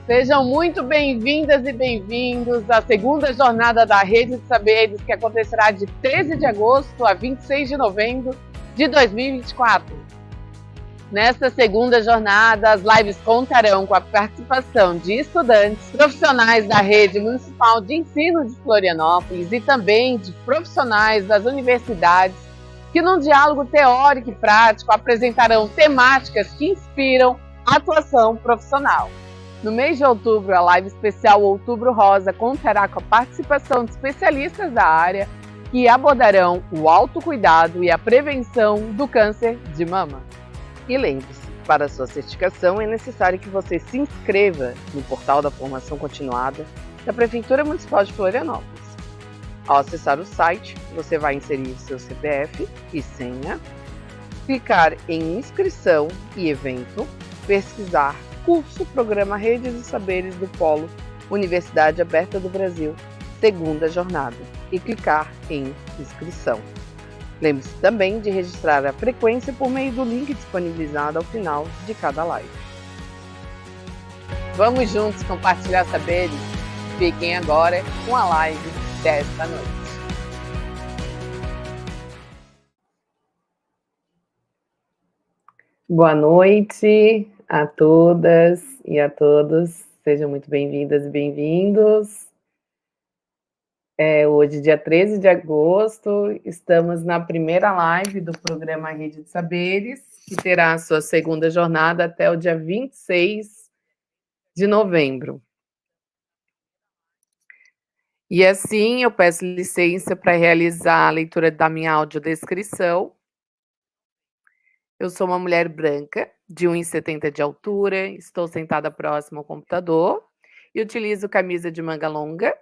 Sejam muito bem-vindas e bem-vindos à segunda jornada da Rede de Saberes, que acontecerá de 13 de agosto a 26 de novembro de 2024. Nesta segunda jornada, as lives contarão com a participação de estudantes, profissionais da Rede Municipal de Ensino de Florianópolis e também de profissionais das universidades, que num diálogo teórico e prático apresentarão temáticas que inspiram a atuação profissional. No mês de outubro, a live especial Outubro Rosa contará com a participação de especialistas da área que abordarão o autocuidado e a prevenção do câncer de mama. E lembre-se, para sua certificação é necessário que você se inscreva no portal da formação continuada da Prefeitura Municipal de Florianópolis. Ao acessar o site, você vai inserir seu CPF e senha, clicar em inscrição e evento, pesquisar curso Programa Rede de Saberes do Polo Universidade Aberta do Brasil, segunda jornada, e clicar em inscrição. Lembre-se também de registrar a frequência por meio do link disponibilizado ao final de cada live. Vamos juntos compartilhar saberes? Fiquem agora com a live desta noite. Boa noite a todas e a todos, sejam muito bem-vindas e bem-vindos. Hoje, dia 13 de agosto, estamos na primeira live do programa Rede de Saberes, que terá a sua segunda jornada até o dia 26 de novembro. E assim, eu peço licença para realizar a leitura da minha audiodescrição. Eu sou uma mulher branca, de 1,70 de altura, estou sentada próximo ao computador e utilizo camisa de manga longa,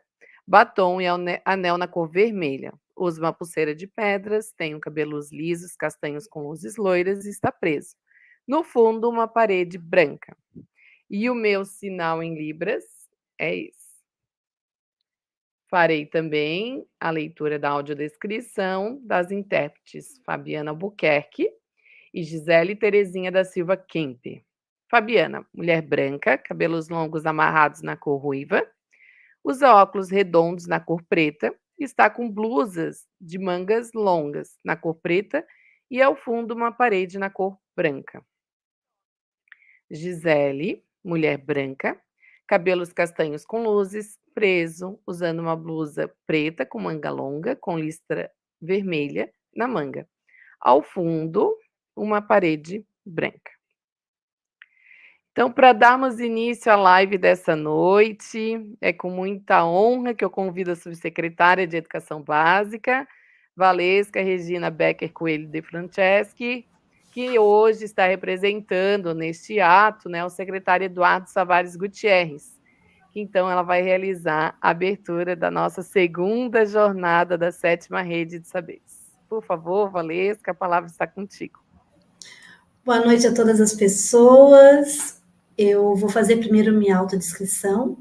batom e anel na cor vermelha. Uso uma pulseira de pedras, tenho cabelos lisos, castanhos com luzes loiras e está preso. No fundo, uma parede branca. E o meu sinal em libras é esse. Farei também a leitura da audiodescrição das intérpretes Fabiana Albuquerque e Gisele Terezinha da Silva Kempe. Fabiana, mulher branca, cabelos longos amarrados na cor ruiva, usa óculos redondos na cor preta, está com blusas de mangas longas na cor preta e ao fundo uma parede na cor branca. Gisele, mulher branca, cabelos castanhos com luzes, preso, usando uma blusa preta com manga longa, com listra vermelha na manga. Ao fundo, uma parede branca. Então, para darmos início à live dessa noite, é com muita honra que eu convido a subsecretária de Educação Básica, Valesca Regina Becker Coelho de Franceschi, que hoje está representando neste ato, o secretário Eduardo Savares Gutierrez, que então ela vai realizar a abertura da nossa segunda jornada da 7ª Rede de Saberes. Por favor, Valesca, a palavra está contigo. Boa noite a todas as pessoas. Eu vou fazer primeiro minha autodescrição.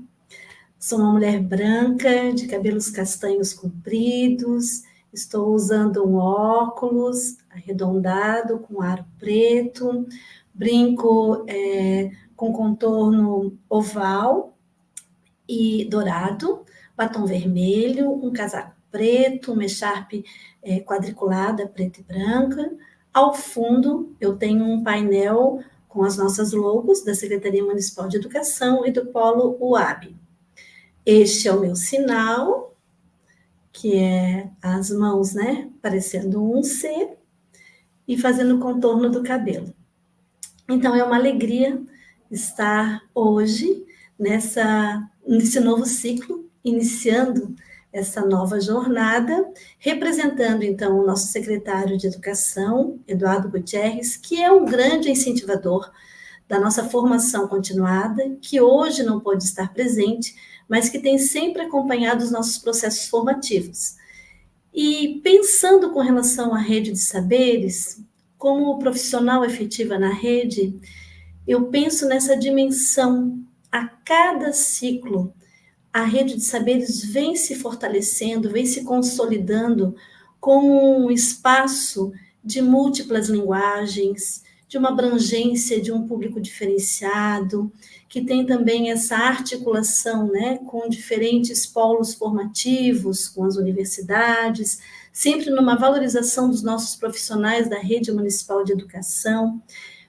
Sou uma mulher branca, de cabelos castanhos compridos, estou usando um óculos arredondado, com aro preto, brinco com contorno oval e dourado, batom vermelho, um casaco preto, uma echarpe quadriculada, preta e branca. Ao fundo, eu tenho um painel com as nossas logos da Secretaria Municipal de Educação e do Polo UAB. Este é o meu sinal, que é as mãos, parecendo um C, e fazendo o contorno do cabelo. Então, é uma alegria estar hoje nesse novo ciclo, iniciando essa nova jornada, representando, então, o nosso secretário de Educação, Eduardo Gutierrez, que é um grande incentivador da nossa formação continuada, que hoje não pôde estar presente, mas que tem sempre acompanhado os nossos processos formativos. E pensando com relação à rede de saberes, como profissional efetiva na rede, eu penso nessa dimensão. A cada ciclo, a rede de saberes vem se fortalecendo, vem se consolidando como um espaço de múltiplas linguagens, de uma abrangência de um público diferenciado, que tem também essa articulação, né, com diferentes polos formativos, com as universidades, sempre numa valorização dos nossos profissionais da rede municipal de educação,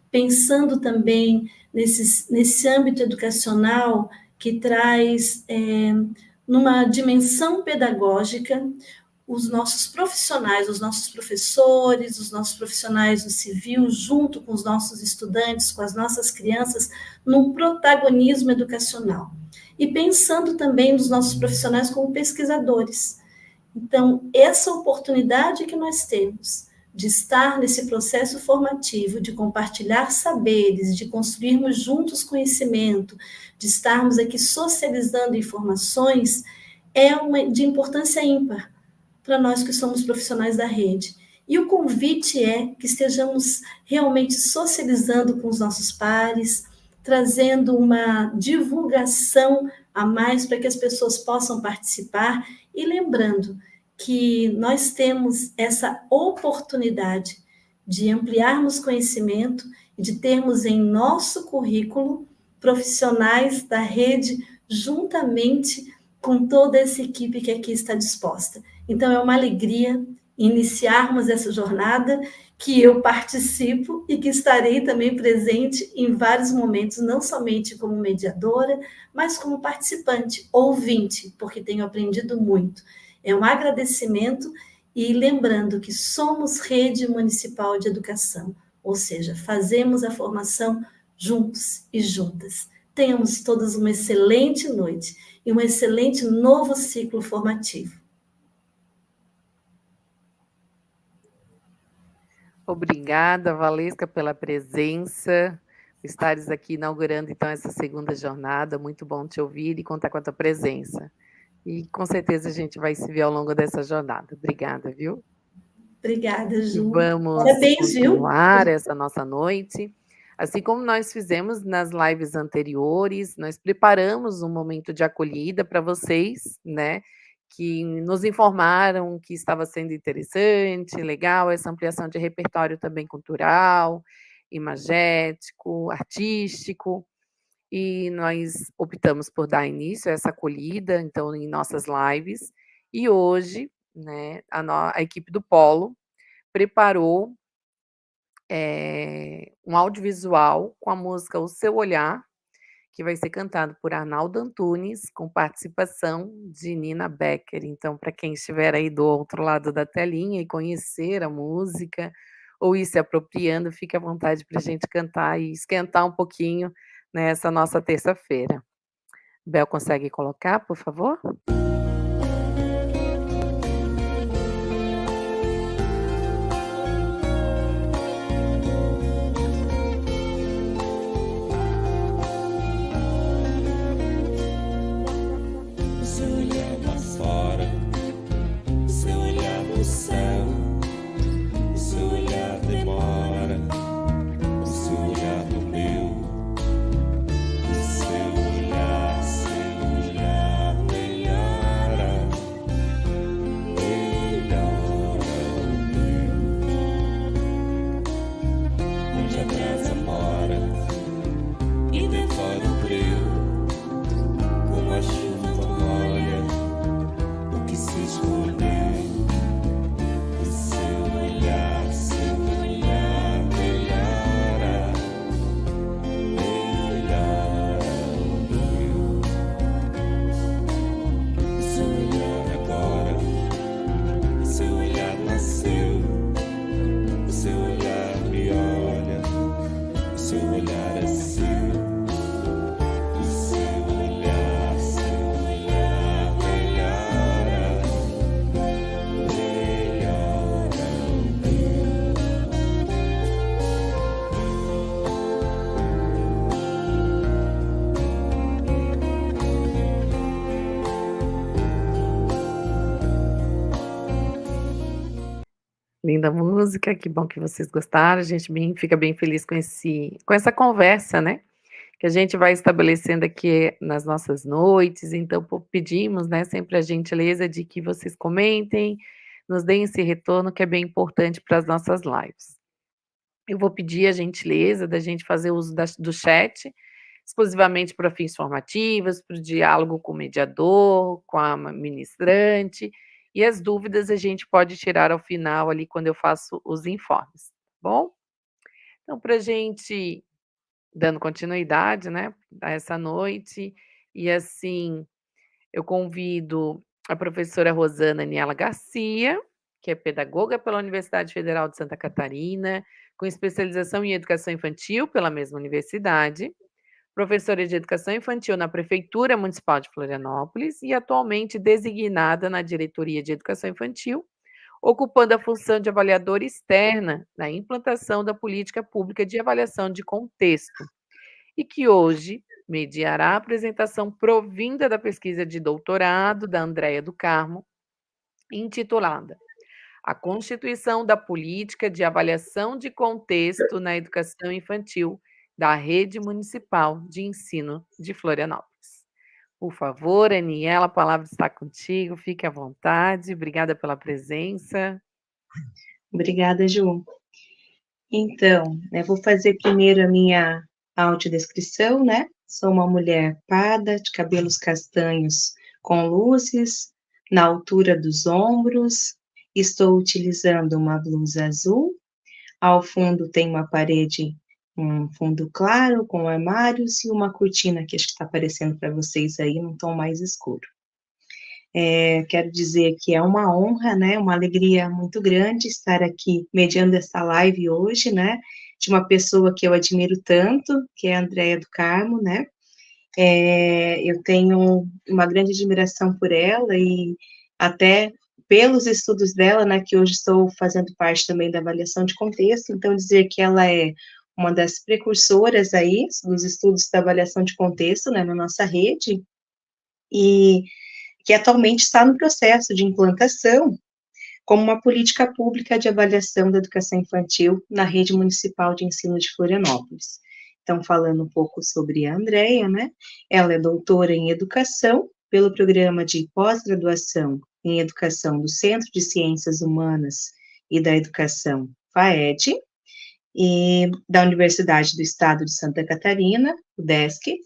pensando também nesse âmbito educacional que traz, numa dimensão pedagógica, os nossos profissionais, os nossos professores, os nossos profissionais do civil, junto com os nossos estudantes, com as nossas crianças, num protagonismo educacional. E pensando também nos nossos profissionais como pesquisadores. Então, essa oportunidade que nós temos de estar nesse processo formativo, de compartilhar saberes, de construirmos juntos conhecimento, de estarmos aqui socializando informações, é de importância ímpar para nós que somos profissionais da rede. E o convite é que estejamos realmente socializando com os nossos pares, trazendo uma divulgação a mais para que as pessoas possam participar e lembrando que nós temos essa oportunidade de ampliarmos conhecimento e de termos em nosso currículo profissionais da rede juntamente com toda essa equipe que aqui está disposta. Então, é uma alegria iniciarmos essa jornada que eu participo e que estarei também presente em vários momentos, não somente como mediadora, mas como participante, ouvinte, porque tenho aprendido muito. É um agradecimento e lembrando que somos rede municipal de educação, ou seja, fazemos a formação juntos e juntas. Tenhamos todos uma excelente noite e um excelente novo ciclo formativo. Obrigada, Valesca, pela presença, por estares aqui inaugurando, então, essa segunda jornada. Muito bom te ouvir e contar com a tua presença. E, com certeza, a gente vai se ver ao longo dessa jornada. Obrigada, viu? Obrigada, Ju. Vamos continuar essa nossa noite. Assim como nós fizemos nas lives anteriores, nós preparamos um momento de acolhida para vocês, né? Que nos informaram que estava sendo interessante, legal, essa ampliação de repertório também cultural, imagético, artístico, e nós optamos por dar início a essa acolhida, então, em nossas lives, e hoje, né, a equipe do Polo preparou um audiovisual com a música O Seu Olhar, que vai ser cantado por Arnaldo Antunes, com participação de Nina Becker. Então, para quem estiver aí do outro lado da telinha e conhecer a música, ou ir se apropriando, fique à vontade para a gente cantar e esquentar um pouquinho nessa nossa terça-feira. Bel, consegue colocar, por favor? Linda música, que bom que vocês gostaram. A gente fica bem feliz com essa conversa, né? Que a gente vai estabelecendo aqui nas nossas noites. Então, pedimos, né, sempre a gentileza de que vocês comentem, nos deem esse retorno que é bem importante para as nossas lives. Eu vou pedir a gentileza da gente fazer uso do chat exclusivamente para fins formativos, para o diálogo com o mediador, com a ministrante, e as dúvidas a gente pode tirar ao final ali quando eu faço os informes, tá bom? Então, para a gente dando continuidade, né, a essa noite, e assim, eu convido a professora Rosana Aniela Garcia, que é pedagoga pela Universidade Federal de Santa Catarina, com especialização em educação infantil pela mesma universidade, professora de educação infantil na Prefeitura Municipal de Florianópolis e atualmente designada na Diretoria de Educação Infantil, ocupando a função de avaliadora externa na implantação da política pública de avaliação de contexto, e que hoje mediará a apresentação provinda da pesquisa de doutorado da Andréia do Carmo, intitulada A Constituição da Política de Avaliação de Contexto na Educação Infantil da Rede Municipal de Ensino de Florianópolis. Por favor, Aniela, a palavra está contigo, fique à vontade, obrigada pela presença. Obrigada, Ju. Então, vou fazer primeiro a minha audiodescrição, né? Sou uma mulher parda, de cabelos castanhos com luzes, na altura dos ombros, estou utilizando uma blusa azul, ao fundo tem uma parede, um fundo claro, com armários e uma cortina que acho que está aparecendo para vocês aí, num tom mais escuro. Quero dizer que é uma honra, né, uma alegria muito grande estar aqui mediando essa live hoje, né, de uma pessoa que eu admiro tanto, que é a Andréia do Carmo, né, eu tenho uma grande admiração por ela e até pelos estudos dela, né, que hoje estou fazendo parte também da avaliação de contexto, então dizer que ela é uma das precursoras aí dos estudos da avaliação de contexto, né, na nossa rede, e que atualmente está no processo de implantação como uma política pública de avaliação da educação infantil na rede municipal de ensino de Florianópolis. Então, falando um pouco sobre a Andréia, né, ela é doutora em educação pelo programa de pós-graduação em educação do Centro de Ciências Humanas e da Educação, FAED, e da Universidade do Estado de Santa Catarina, UDESC,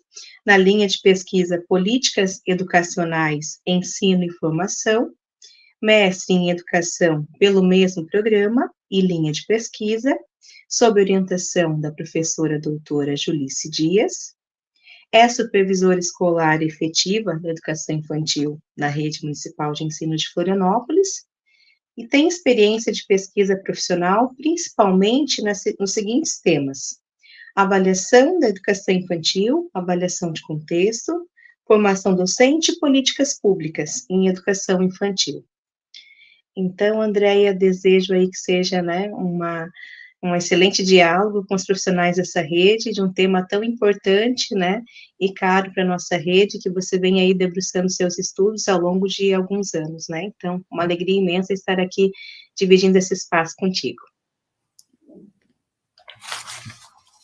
na linha de pesquisa Políticas Educacionais, Ensino e Formação, mestre em Educação pelo mesmo programa e linha de pesquisa, sob orientação da professora doutora Julice Dias, é supervisora escolar efetiva da Educação Infantil na Rede Municipal de Ensino de Florianópolis, e tem experiência de pesquisa profissional, principalmente nos seguintes temas: avaliação da educação infantil, avaliação de contexto, formação docente e políticas públicas em educação infantil. Então, Andréia, desejo aí que seja, né, um excelente diálogo com os profissionais dessa rede, de um tema tão importante, né, e caro para a nossa rede, que você vem aí debruçando seus estudos ao longo de alguns anos, né, então, uma alegria imensa estar aqui dividindo esse espaço contigo.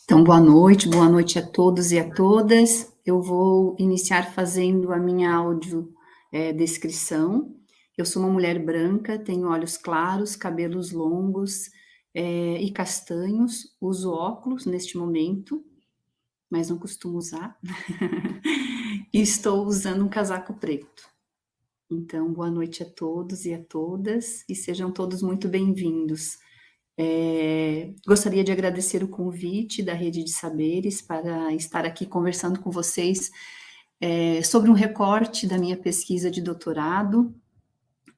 Então, boa noite a todos e a todas. Eu vou iniciar fazendo a minha audiodescrição. Eu sou uma mulher branca, tenho olhos claros, cabelos longos e castanhos, uso óculos neste momento, mas não costumo usar, e estou usando um casaco preto. Então, boa noite a todos e a todas, e sejam todos muito bem-vindos. Gostaria de agradecer o convite da Rede de Saberes para estar aqui conversando com vocês sobre um recorte da minha pesquisa de doutorado,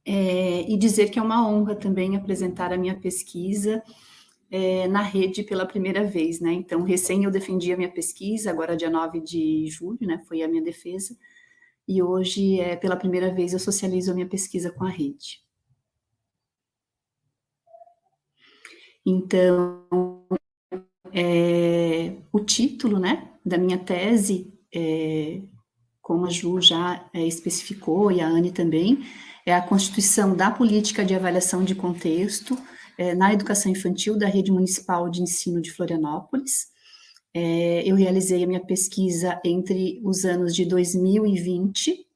e dizer que é uma honra também apresentar a minha pesquisa na rede pela primeira vez, né? Então, recém eu defendi a minha pesquisa, agora dia 9 de julho, né? Foi a minha defesa, e hoje, pela primeira vez, eu socializo a minha pesquisa com a rede. Então, o título, né, da minha tese, como a Ju já especificou, e a Anne também, é a Constituição da Política de Avaliação de Contexto na Educação Infantil da Rede Municipal de Ensino de Florianópolis. Eu realizei a minha pesquisa entre os anos de 2020,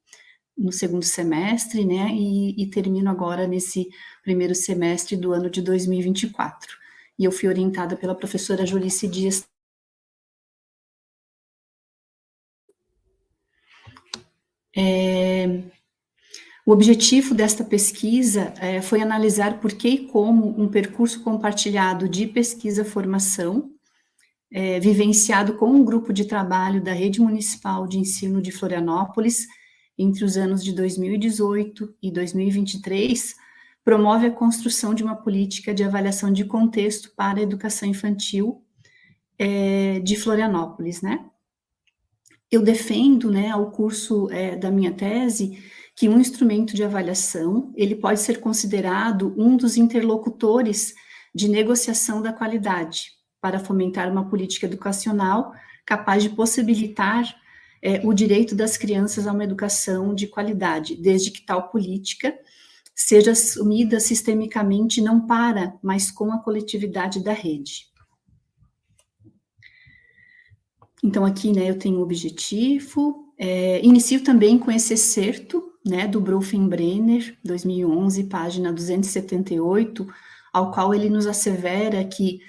no segundo semestre, né, e termino agora nesse primeiro semestre do ano de 2024. e eu fui orientada pela professora Julice Dias. O objetivo desta pesquisa foi analisar por que e como um percurso compartilhado de pesquisa-formação, vivenciado com um grupo de trabalho da Rede Municipal de Ensino de Florianópolis, entre os anos de 2018 e 2023, promove a construção de uma política de avaliação de contexto para a educação infantil de Florianópolis, né? Eu defendo, né, ao curso da minha tese, que um instrumento de avaliação, ele pode ser considerado um dos interlocutores de negociação da qualidade, para fomentar uma política educacional capaz de possibilitar o direito das crianças a uma educação de qualidade, desde que tal política seja assumida sistemicamente não para, mas com a coletividade da rede. Então, aqui, né, eu tenho o objetivo, inicio também com esse excerto, né, do Bronfenbrenner, 2011, página 278, ao qual ele nos assevera que,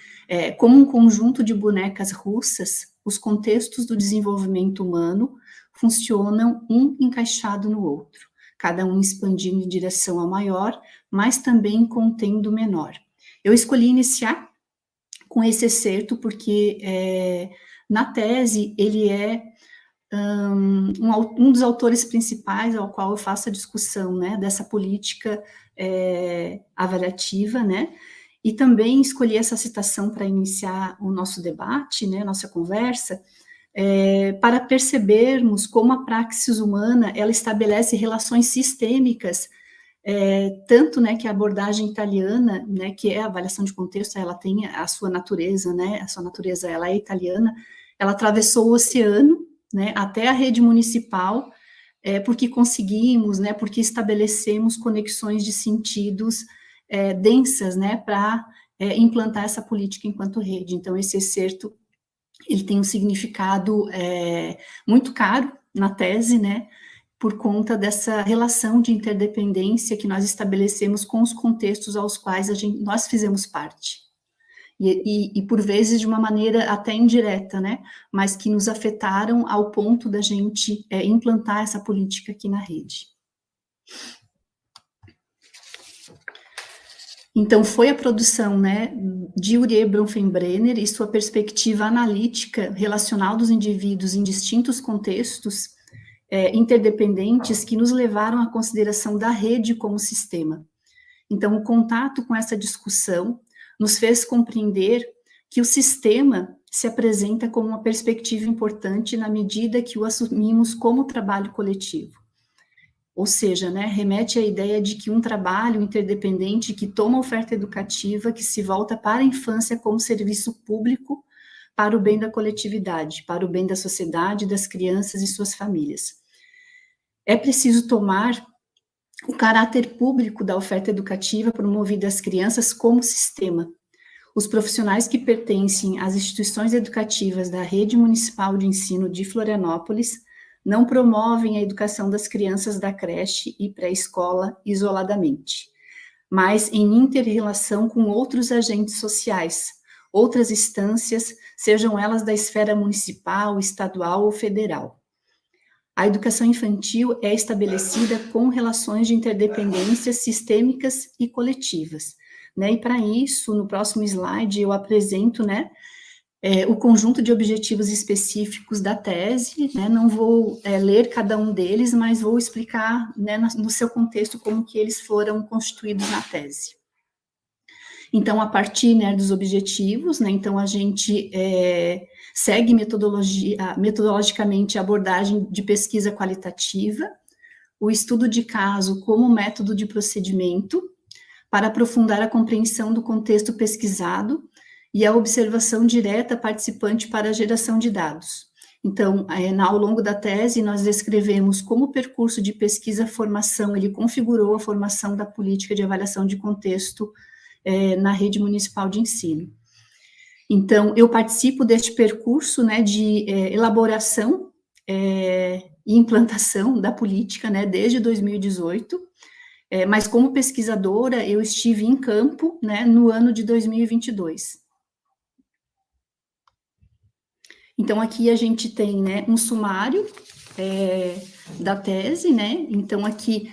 como um conjunto de bonecas russas, os contextos do desenvolvimento humano funcionam um encaixado no outro, cada um expandindo em direção ao maior, mas também contendo o menor. Eu escolhi iniciar com esse excerto porque, na tese, ele é um dos autores principais ao qual eu faço a discussão, né, dessa política avaliativa, né, e também escolhi essa citação para iniciar o nosso debate, né, nossa conversa, para percebermos como a praxis humana, ela estabelece relações sistêmicas, tanto, né, que a abordagem italiana, né, que é a avaliação de contexto, ela tem a sua natureza, né, a sua natureza, ela é italiana, ela atravessou o oceano, né, até a rede municipal, porque conseguimos, né, porque estabelecemos conexões de sentidos densas, né, para implantar essa política enquanto rede. Então, esse excerto, ele tem um significado muito caro na tese, né, por conta dessa relação de interdependência que nós estabelecemos com os contextos aos quais nós fizemos parte. E por vezes de uma maneira até indireta, né, mas que nos afetaram ao ponto da gente implantar essa política aqui na rede. Então, foi a produção, né, de Urié Bronfenbrenner e sua perspectiva analítica relacional dos indivíduos em distintos contextos interdependentes que nos levaram à consideração da rede como sistema. Então, o contato com essa discussão nos fez compreender que o sistema se apresenta como uma perspectiva importante na medida que o assumimos como trabalho coletivo. Ou seja, né, remete à ideia de que um trabalho interdependente que toma oferta educativa, que se volta para a infância como serviço público para o bem da coletividade, para o bem da sociedade, das crianças e suas famílias. É preciso tomar o caráter público da oferta educativa promovida às crianças como sistema. Os profissionais que pertencem às instituições educativas da Rede Municipal de Ensino de Florianópolis não promovem a educação das crianças da creche e pré-escola isoladamente, mas em inter-relação com outros agentes sociais, outras instâncias, sejam elas da esfera municipal, estadual ou federal. A educação infantil é estabelecida com relações de interdependências sistêmicas e coletivas, né? E para isso, no próximo slide, eu apresento, né, o conjunto de objetivos específicos da tese, né? Não vou ler cada um deles, mas vou explicar, né, no seu contexto como que eles foram constituídos na tese. Então, a partir, né, dos objetivos, né, então a gente segue metodologicamente a abordagem de pesquisa qualitativa, o estudo de caso como método de procedimento, para aprofundar a compreensão do contexto pesquisado e a observação direta participante para a geração de dados. Então, ao longo da tese, nós descrevemos como o percurso de pesquisa-formação, ele configurou a formação da política de avaliação de contexto na rede municipal de ensino. Então, eu participo deste percurso, né, de elaboração e implantação da política, né, desde 2018, Mas como pesquisadora, eu estive em campo, né, no ano de 2022. Então, aqui a gente tem, né, um sumário da tese, né? Então, aqui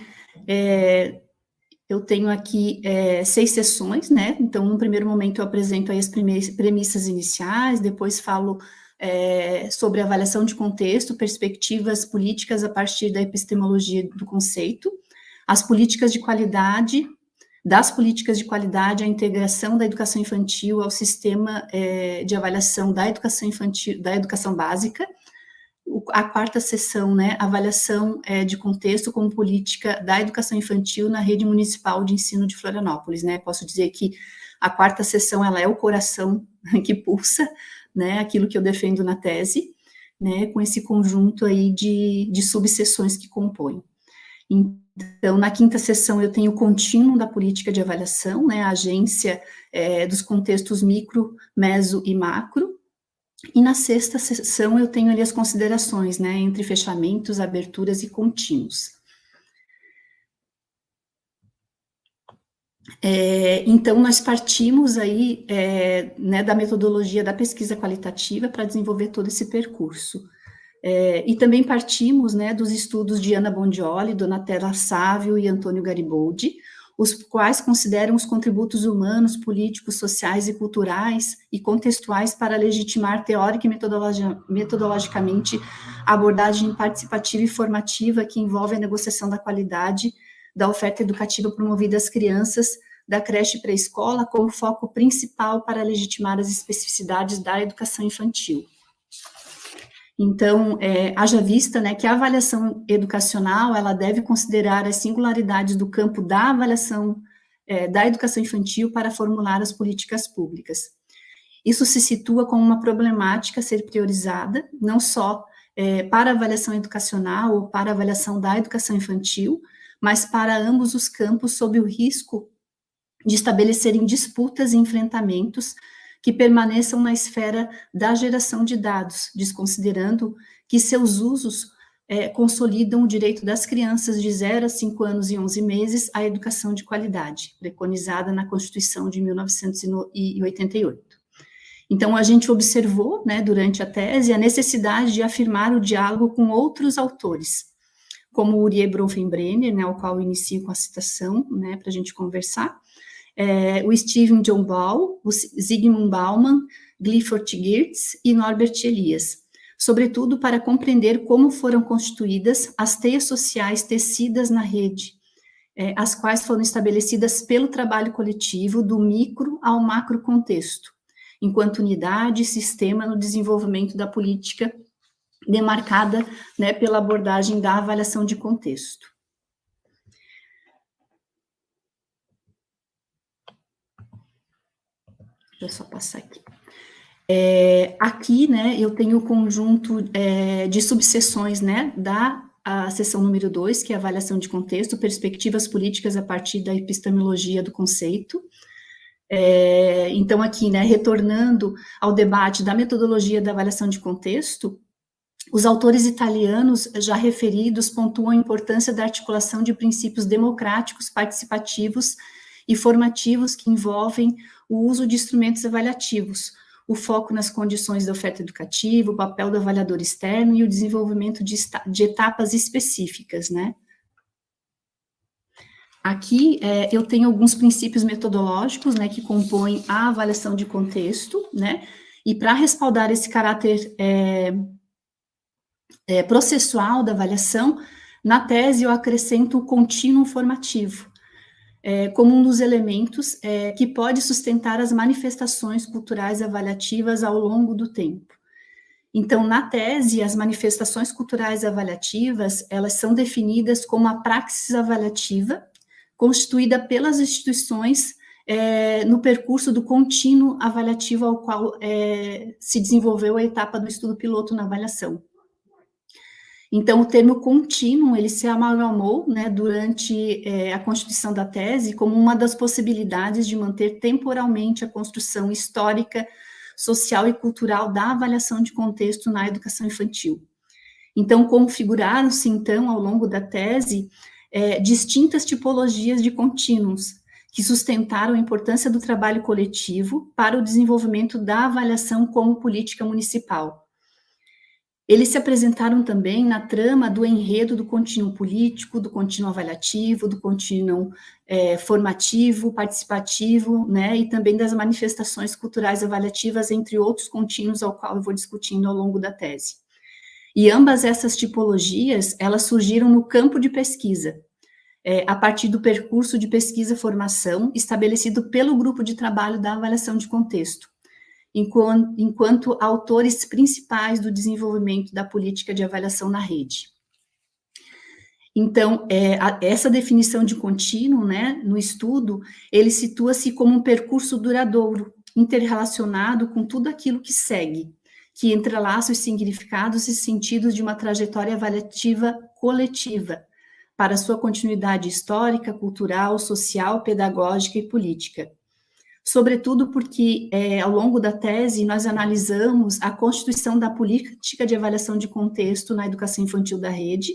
eu tenho aqui 6 sessões, né? Então, no primeiro momento eu apresento aí as premissas iniciais, depois falo sobre avaliação de contexto, perspectivas políticas a partir da epistemologia do conceito, as políticas de qualidade, das políticas de qualidade, a integração da educação infantil ao sistema de avaliação da educação infantil, da educação básica. A quarta sessão, né, avaliação de contexto como política da educação infantil na rede municipal de ensino de Florianópolis, né, posso dizer que a quarta sessão, ela é o coração que pulsa, né, aquilo que eu defendo na tese, né, com esse conjunto aí de subseções que compõem. Então, na quinta sessão, eu tenho o contínuo da política de avaliação, né, a agência dos contextos micro, meso e macro, e na sexta sessão eu tenho ali as considerações, né, entre fechamentos, aberturas e contínuos. Então, nós partimos aí, né, da metodologia da pesquisa qualitativa para desenvolver todo esse percurso. E também partimos, né, dos estudos de Ana Bondioli, Donatella Sávio e Antônio Gariboldi, os quais consideram os contributos humanos, políticos, sociais e culturais e contextuais para legitimar teórica e metodologicamente a abordagem participativa e formativa que envolve a negociação da qualidade da oferta educativa promovida às crianças da creche pré-escola como foco principal para legitimar as especificidades da educação infantil. Então, haja vista, né, que a avaliação educacional, ela deve considerar as singularidades do campo da avaliação da educação infantil para formular as políticas públicas. Isso se situa como uma problemática a ser priorizada, não só para a avaliação educacional ou para a avaliação da educação infantil, mas para ambos os campos, sob o risco de estabelecerem disputas e enfrentamentos que permaneçam na esfera da geração de dados, desconsiderando que seus usos consolidam o direito das crianças de 0 a 5 anos e 11 meses à educação de qualidade, preconizada na Constituição de 1988. Então, a gente observou, né, durante a tese, a necessidade de afirmar o diálogo com outros autores, como Urié Bronfenbrenner, né, ao qual eu inicio com a citação, né, para a gente conversar, o Steven John Ball, o Zygmunt Bauman, Clifford Geertz e Norbert Elias, sobretudo para compreender como foram constituídas as teias sociais tecidas na rede, as quais foram estabelecidas pelo trabalho coletivo do micro ao macro contexto, enquanto unidade e sistema no desenvolvimento da política demarcada, né, pela abordagem da avaliação de contexto. Deixa eu só passar aqui. Aqui, né, eu tenho o conjunto de subseções, né, a seção número 2, que é a avaliação de contexto, perspectivas políticas a partir da epistemologia do conceito. Então, aqui, né, retornando ao debate da metodologia da avaliação de contexto, os autores italianos já referidos pontuam a importância da articulação de princípios democráticos, participativos e formativos que envolvem o uso de instrumentos avaliativos, o foco nas condições da oferta educativa, o papel do avaliador externo e o desenvolvimento de etapas específicas, né? Aqui eu tenho alguns princípios metodológicos, né, que compõem a avaliação de contexto, né, e para respaldar esse caráter processual da avaliação, na tese eu acrescento o contínuo formativo, como um dos elementos que pode sustentar as manifestações culturais avaliativas ao longo do tempo. Então, na tese, as manifestações culturais avaliativas, elas são definidas como a praxis avaliativa, constituída pelas instituições no percurso do contínuo avaliativo ao qual se desenvolveu a etapa do estudo piloto na avaliação. Então, o termo contínuo, ele se amalgamou, né, durante a constituição da tese como uma das possibilidades de manter temporalmente a construção histórica, social e cultural da avaliação de contexto na educação infantil. Então, configuraram-se, então, ao longo da tese, distintas tipologias de contínuos, que sustentaram a importância do trabalho coletivo para o desenvolvimento da avaliação como política municipal. Eles se apresentaram também na trama do enredo do contínuo político, do contínuo avaliativo, do contínuo formativo, participativo, né, e também das manifestações culturais avaliativas, entre outros contínuos ao qual eu vou discutindo ao longo da tese. E ambas essas tipologias, elas surgiram no campo de pesquisa, a partir do percurso de pesquisa-formação estabelecido pelo grupo de trabalho da avaliação de contexto, enquanto autores principais do desenvolvimento da política de avaliação na rede. Então, essa definição de contínuo, né, no estudo, ele situa-se como um percurso duradouro, interrelacionado com tudo aquilo que segue, que entrelaça os significados e sentidos de uma trajetória avaliativa coletiva, para sua continuidade histórica, cultural, social, pedagógica e política. Sobretudo porque, ao longo da tese, nós analisamos a constituição da política de avaliação de contexto na educação infantil da rede,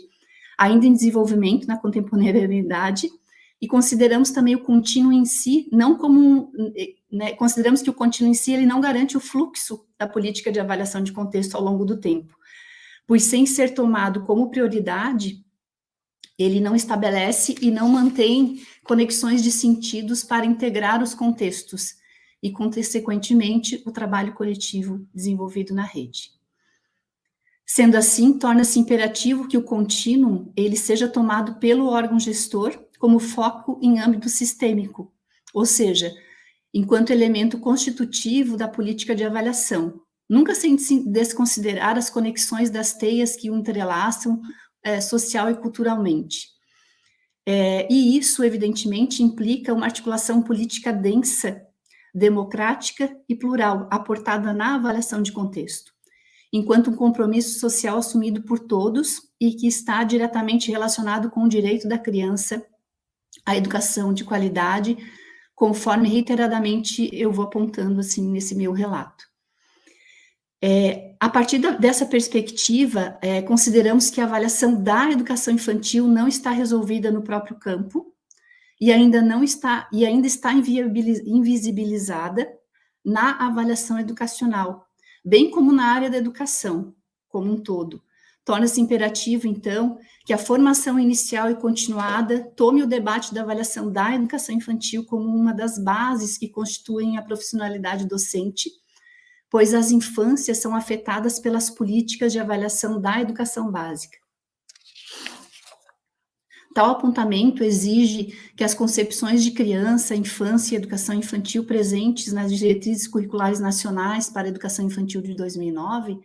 ainda em desenvolvimento na contemporaneidade, e consideramos também o contínuo em si, não como, né, consideramos que o contínuo em si, ele não garante o fluxo da política de avaliação de contexto ao longo do tempo, pois sem ser tomado como prioridade, ele não estabelece e não mantém conexões de sentidos para integrar os contextos e, consequentemente, o trabalho coletivo desenvolvido na rede. Sendo assim, torna-se imperativo que o contínuo ele seja tomado pelo órgão gestor como foco em âmbito sistêmico, ou seja, enquanto elemento constitutivo da política de avaliação, nunca sem desconsiderar as conexões das teias que o entrelaçam social e culturalmente. E isso, evidentemente, implica uma articulação política densa, democrática e plural, aportada na avaliação de contexto, enquanto um compromisso social assumido por todos e que está diretamente relacionado com o direito da criança à educação de qualidade, conforme reiteradamente eu vou apontando assim nesse meu relato. A partir dessa perspectiva, consideramos que a avaliação da educação infantil não está resolvida no próprio campo e ainda está invisibilizada na avaliação educacional, bem como na área da educação como um todo. Torna-se imperativo, então, que a formação inicial e continuada tome o debate da avaliação da educação infantil como uma das bases que constituem a profissionalidade docente, pois as infâncias são afetadas pelas políticas de avaliação da educação básica. Tal apontamento exige que as concepções de criança, infância e educação infantil presentes nas diretrizes curriculares nacionais para a educação infantil de 2009,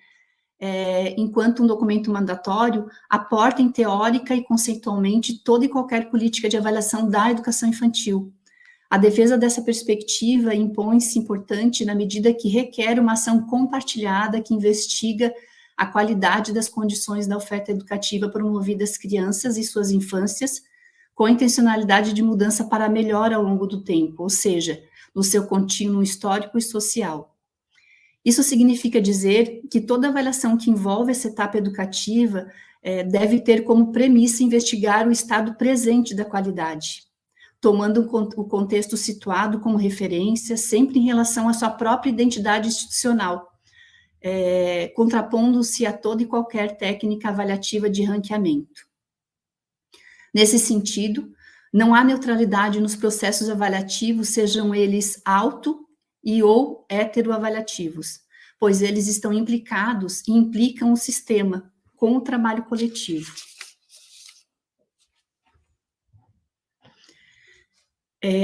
enquanto um documento mandatório, aportem teórica e conceitualmente toda e qualquer política de avaliação da educação infantil. A defesa dessa perspectiva impõe-se importante na medida que requer uma ação compartilhada que investiga a qualidade das condições da oferta educativa promovida às crianças e suas infâncias, com a intencionalidade de mudança para melhor ao longo do tempo, ou seja, no seu contínuo histórico e social. Isso significa dizer que toda avaliação que envolve essa etapa educativa deve ter como premissa investigar o estado presente da qualidade, tomando o contexto situado como referência, sempre em relação à sua própria identidade institucional, contrapondo-se a toda e qualquer técnica avaliativa de ranqueamento. Nesse sentido, não há neutralidade nos processos avaliativos, sejam eles auto- e ou heteroavaliativos, pois eles estão implicados e implicam o sistema com o trabalho coletivo.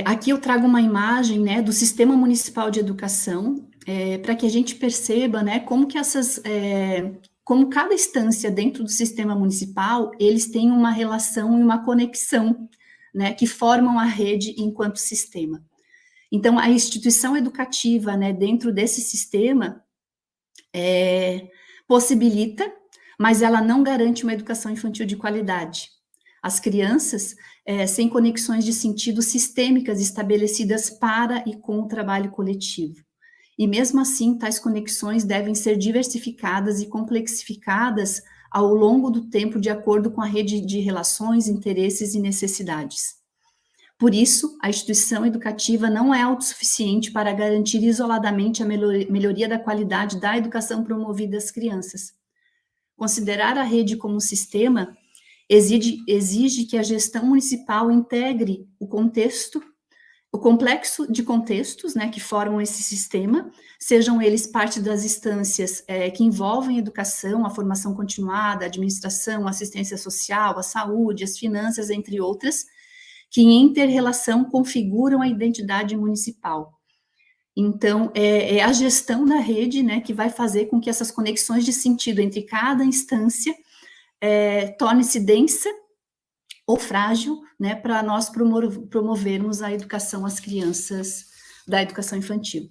Aqui eu trago uma imagem, né, do Sistema Municipal de Educação, para que a gente perceba, né, como que como cada instância dentro do sistema municipal, eles têm uma relação e uma conexão, né, que formam a rede enquanto sistema. Então, a instituição educativa, né, dentro desse sistema, possibilita, mas ela não garante uma educação infantil de qualidade. As crianças, sem conexões de sentido sistêmicas estabelecidas para e com o trabalho coletivo. E mesmo assim, tais conexões devem ser diversificadas e complexificadas ao longo do tempo de acordo com a rede de relações, interesses e necessidades. Por isso, a instituição educativa não é autossuficiente para garantir isoladamente a melhoria da qualidade da educação promovida às crianças. Considerar a rede como um sistema exige que a gestão municipal integre o complexo de contextos, né, que formam esse sistema, sejam eles parte das instâncias que envolvem a educação, a formação continuada, a administração, a assistência social, a saúde, as finanças, entre outras, que em inter-relação configuram a identidade municipal. Então, é a gestão da rede, né, que vai fazer com que essas conexões de sentido entre cada instância torne-se densa ou frágil, né, para nós promovermos a educação às crianças da educação infantil.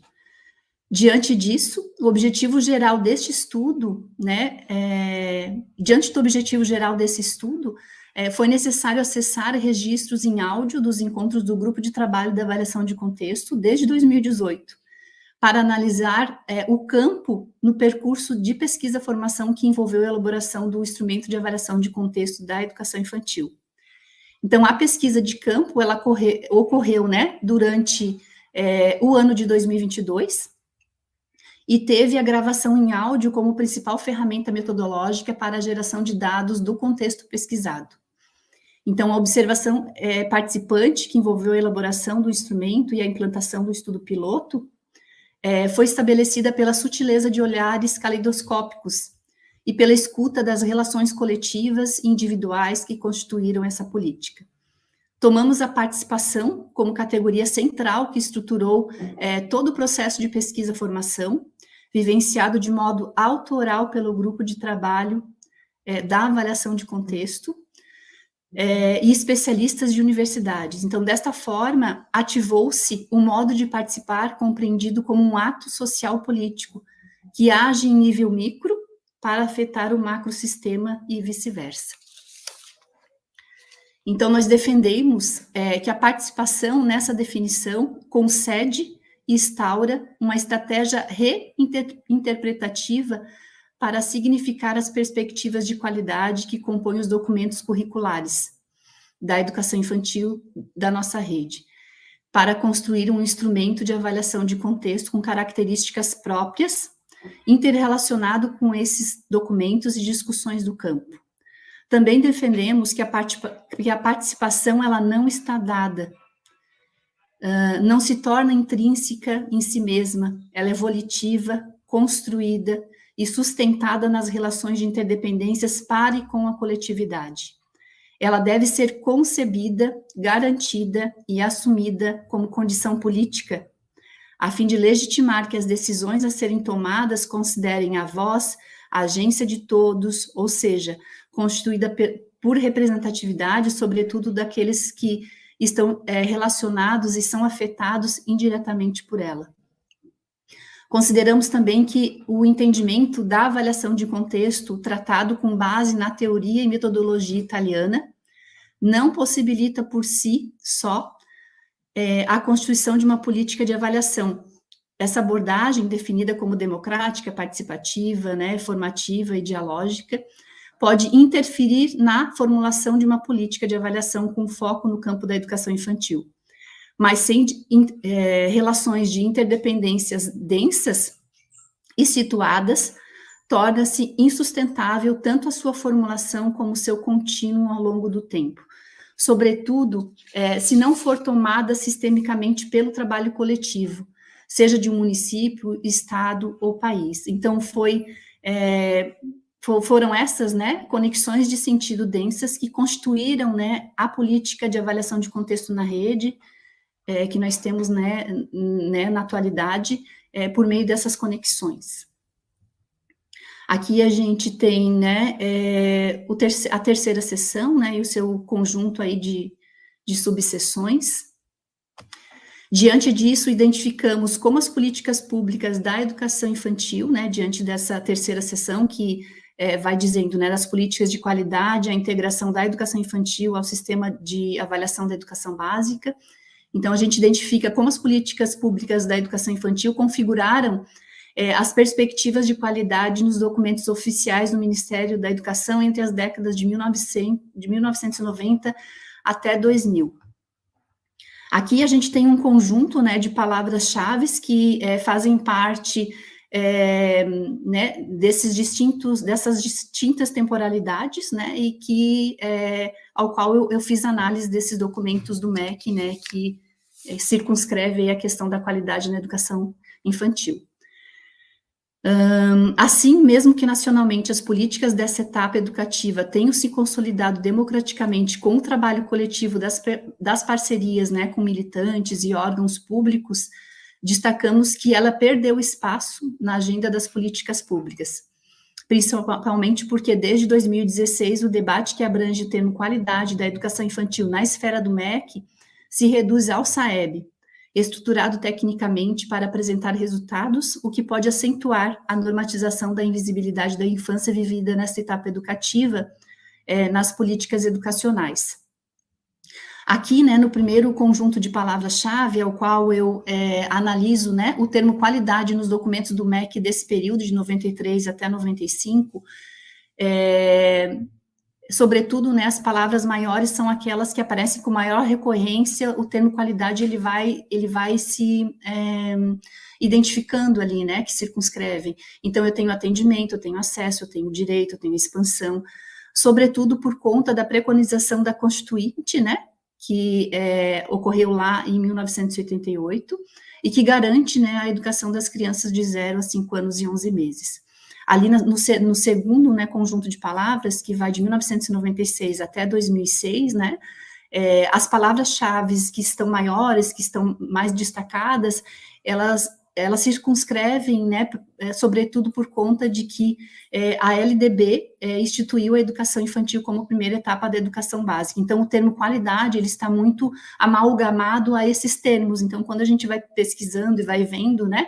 Diante disso, o objetivo geral deste estudo, né, diante do objetivo geral desse estudo, foi necessário acessar registros em áudio dos encontros do Grupo de Trabalho da Avaliação de Contexto desde 2018, para analisar o campo no percurso de pesquisa-formação que envolveu a elaboração do instrumento de avaliação de contexto da educação infantil. Então, a pesquisa de campo, ela ocorreu, né, durante o ano de 2022, e teve a gravação em áudio como principal ferramenta metodológica para a geração de dados do contexto pesquisado. Então, a observação participante, que envolveu a elaboração do instrumento e a implantação do estudo piloto, foi estabelecida pela sutileza de olhares caleidoscópicos e pela escuta das relações coletivas e individuais que constituíram essa política. Tomamos a participação como categoria central que estruturou todo o processo de pesquisa-formação, vivenciado de modo autoral pelo grupo de trabalho da avaliação de contexto, e especialistas de universidades. Então, desta forma, ativou-se um modo de participar compreendido como um ato social político, que age em nível micro para afetar o macrosistema e vice-versa. Então, nós defendemos que a participação nessa definição concede e instaura uma estratégia reinterpretativa para significar as perspectivas de qualidade que compõem os documentos curriculares da educação infantil da nossa rede, para construir um instrumento de avaliação de contexto com características próprias, interrelacionado com esses documentos e discussões do campo. Também defendemos que a participação ela não está dada, não se torna intrínseca em si mesma, ela é volitiva, construída e sustentada nas relações de interdependências para e com a coletividade. Ela deve ser concebida, garantida e assumida como condição política, a fim de legitimar que as decisões a serem tomadas considerem a voz, a agência de todos, ou seja, constituída por representatividade, sobretudo daqueles que estão relacionados e são afetados indiretamente por ela. Consideramos também que o entendimento da avaliação de contexto, tratado com base na teoria e metodologia italiana, não possibilita por si só a constituição de uma política de avaliação. Essa abordagem, definida como democrática, participativa, né, formativa e dialógica, pode interferir na formulação de uma política de avaliação com foco no campo da educação infantil. Mas sem relações de interdependências densas e situadas, torna-se insustentável tanto a sua formulação como o seu contínuo ao longo do tempo. Sobretudo, se não for tomada sistemicamente pelo trabalho coletivo, seja de um município, estado ou país. Então, foram essas, né, conexões de sentido densas que constituíram, né, a política de avaliação de contexto na rede, que nós temos, né, na atualidade, por meio dessas conexões. Aqui a gente tem, né, a terceira seção, né, e o seu conjunto aí de subseções. Diante disso, identificamos como as políticas públicas da educação infantil, né, diante dessa terceira seção, que vai dizendo, né, das políticas de qualidade, a integração da educação infantil ao sistema de avaliação da educação básica. Então, a gente identifica como as políticas públicas da educação infantil configuraram as perspectivas de qualidade nos documentos oficiais do Ministério da Educação entre as décadas de 1990 até 2000. Aqui a gente tem um conjunto, né, de palavras-chave que fazem parte né, dessas distintas temporalidades, né, e que ao qual eu fiz análise desses documentos do MEC, né, que circunscreve a questão da qualidade na educação infantil. Assim, mesmo que nacionalmente as políticas dessa etapa educativa tenham se consolidado democraticamente com o trabalho coletivo das parcerias, né, com militantes e órgãos públicos, destacamos que ela perdeu espaço na agenda das políticas públicas, principalmente porque desde 2016 o debate que abrange o termo qualidade da educação infantil na esfera do MEC se reduz ao SAEB, estruturado tecnicamente para apresentar resultados, o que pode acentuar a normatização da invisibilidade da infância vivida nesta etapa educativa nas políticas educacionais. Aqui, né, no primeiro conjunto de palavras-chave, ao qual eu analiso, né, o termo qualidade nos documentos do MEC desse período, de 93 até 95, sobretudo, né, as palavras maiores são aquelas que aparecem com maior recorrência. O termo qualidade, ele vai se identificando ali, né, que circunscrevem. Então, eu tenho atendimento, eu tenho acesso, eu tenho direito, eu tenho expansão, sobretudo por conta da preconização da Constituinte, né, que ocorreu lá em 1988, e que garante, né, a educação das crianças de 0 a 5 anos e 11 meses. Ali no segundo, né, conjunto de palavras, que vai de 1996 até 2006, né, as palavras-chave que estão maiores, que estão mais destacadas, elas circunscrevem, né, sobretudo por conta de que a LDB instituiu a educação infantil como primeira etapa da educação básica. Então, o termo qualidade, ele está muito amalgamado a esses termos. Então, quando a gente vai pesquisando e vai vendo, né,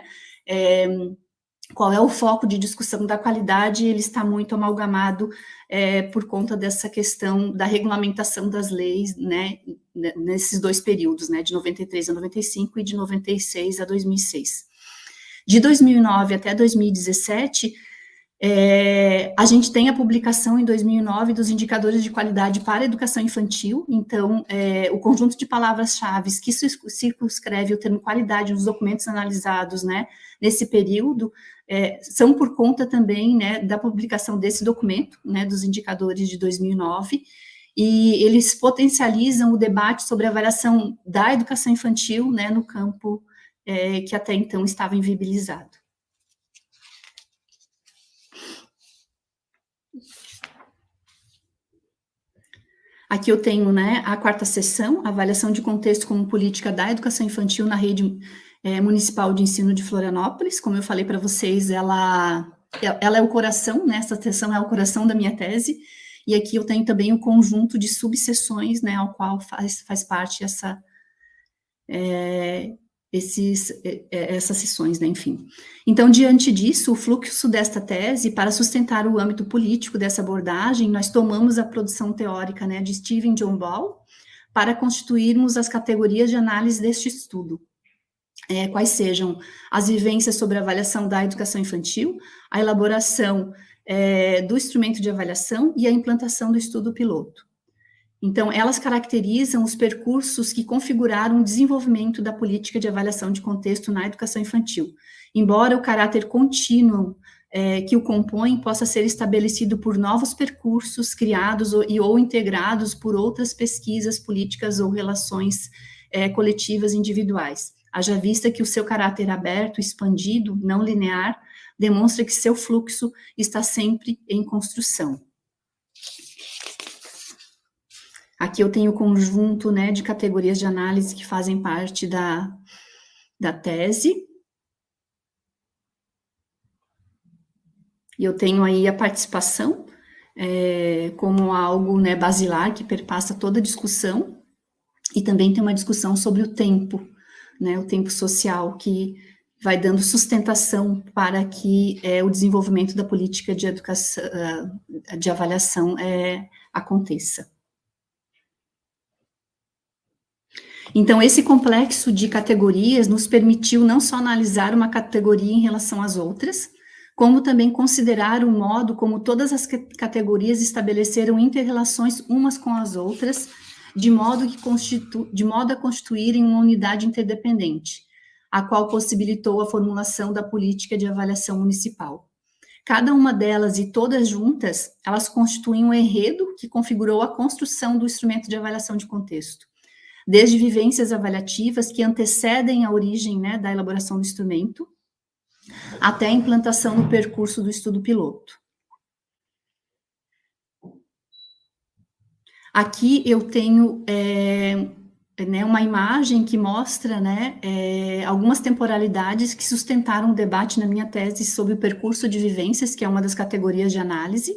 qual é o foco de discussão da qualidade, ele está muito amalgamado por conta dessa questão da regulamentação das leis, né, nesses dois períodos, né, de 93 a 95 e de 96 a 2006. De 2009 até 2017, a gente tem a publicação em 2009 dos indicadores de qualidade para a educação infantil. Então, o conjunto de palavras-chave que circunscreve o termo qualidade nos documentos analisados, né, nesse período, são por conta também, né, da publicação desse documento, né, dos indicadores de 2009, e eles potencializam o debate sobre a avaliação da educação infantil, né, no campo que até então estava inviabilizado. Aqui eu tenho, né, a quarta seção, avaliação de contexto como política da educação infantil na rede municipal de ensino de Florianópolis. Como eu falei para vocês, ela é o coração, né, essa seção é o coração da minha tese, e aqui eu tenho também um conjunto de subseções, né, ao qual faz parte essas sessões, né, enfim. Então, diante disso, o fluxo desta tese, para sustentar o âmbito político dessa abordagem, nós tomamos a produção teórica, né, de Stephen John Ball, para constituirmos as categorias de análise deste estudo, quais sejam as vivências sobre a avaliação da educação infantil, a elaboração do instrumento de avaliação e a implantação do estudo piloto. Então, elas caracterizam os percursos que configuraram o desenvolvimento da política de avaliação de contexto na educação infantil, embora o caráter contínuo que o compõe possa ser estabelecido por novos percursos criados ou integrados por outras pesquisas, políticas ou relações coletivas individuais. Haja vista que o seu caráter aberto, expandido, não linear, demonstra que seu fluxo está sempre em construção. Aqui eu tenho o conjunto, né, de categorias de análise que fazem parte da tese. E eu tenho aí a participação como algo, né, basilar que perpassa toda a discussão. E também tem uma discussão sobre o tempo, né, o tempo social, que vai dando sustentação para que o desenvolvimento da política de educação, de avaliação aconteça. Então, esse complexo de categorias nos permitiu não só analisar uma categoria em relação às outras, como também considerar o modo como todas as categorias estabeleceram inter-relações umas com as outras, de modo a constituírem uma unidade interdependente, a qual possibilitou a formulação da política de avaliação municipal. Cada uma delas e todas juntas, elas constituem um enredo que configurou a construção do instrumento de avaliação de contexto, desde vivências avaliativas que antecedem a origem, né, da elaboração do instrumento, até a implantação no percurso do estudo piloto. Aqui eu tenho uma imagem que mostra, né, algumas temporalidades que sustentaram o debate na minha tese sobre o percurso de vivências, que é uma das categorias de análise,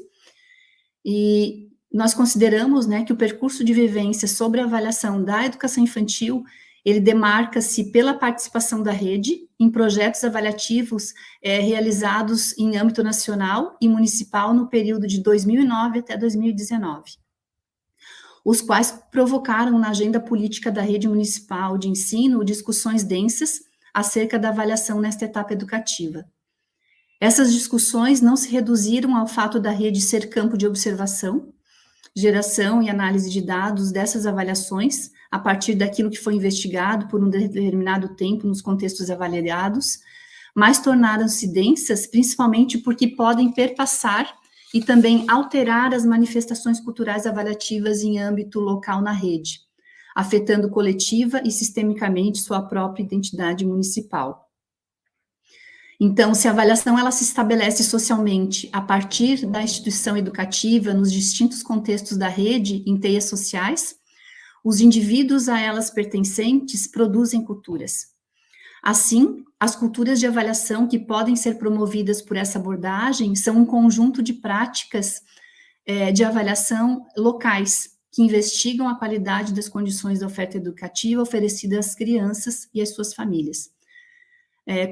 e nós consideramos, né, que o percurso de vivências sobre a avaliação da educação infantil, ele demarca-se pela participação da rede em projetos avaliativos realizados em âmbito nacional e municipal no período de 2009 até 2019, os quais provocaram na agenda política da rede municipal de ensino discussões densas acerca da avaliação nesta etapa educativa. Essas discussões não se reduziram ao fato da rede ser campo de observação, geração e análise de dados dessas avaliações, a partir daquilo que foi investigado por um determinado tempo nos contextos avaliados, mas tornaram-se densas principalmente porque podem perpassar e também alterar as manifestações culturais avaliativas em âmbito local na rede, afetando coletiva e sistemicamente sua própria identidade municipal. Então, se a avaliação ela se estabelece socialmente a partir da instituição educativa nos distintos contextos da rede em teias sociais, os indivíduos a elas pertencentes produzem culturas. Assim, as culturas de avaliação que podem ser promovidas por essa abordagem são um conjunto de práticas de avaliação locais, que investigam a qualidade das condições da oferta educativa oferecida às crianças e às suas famílias.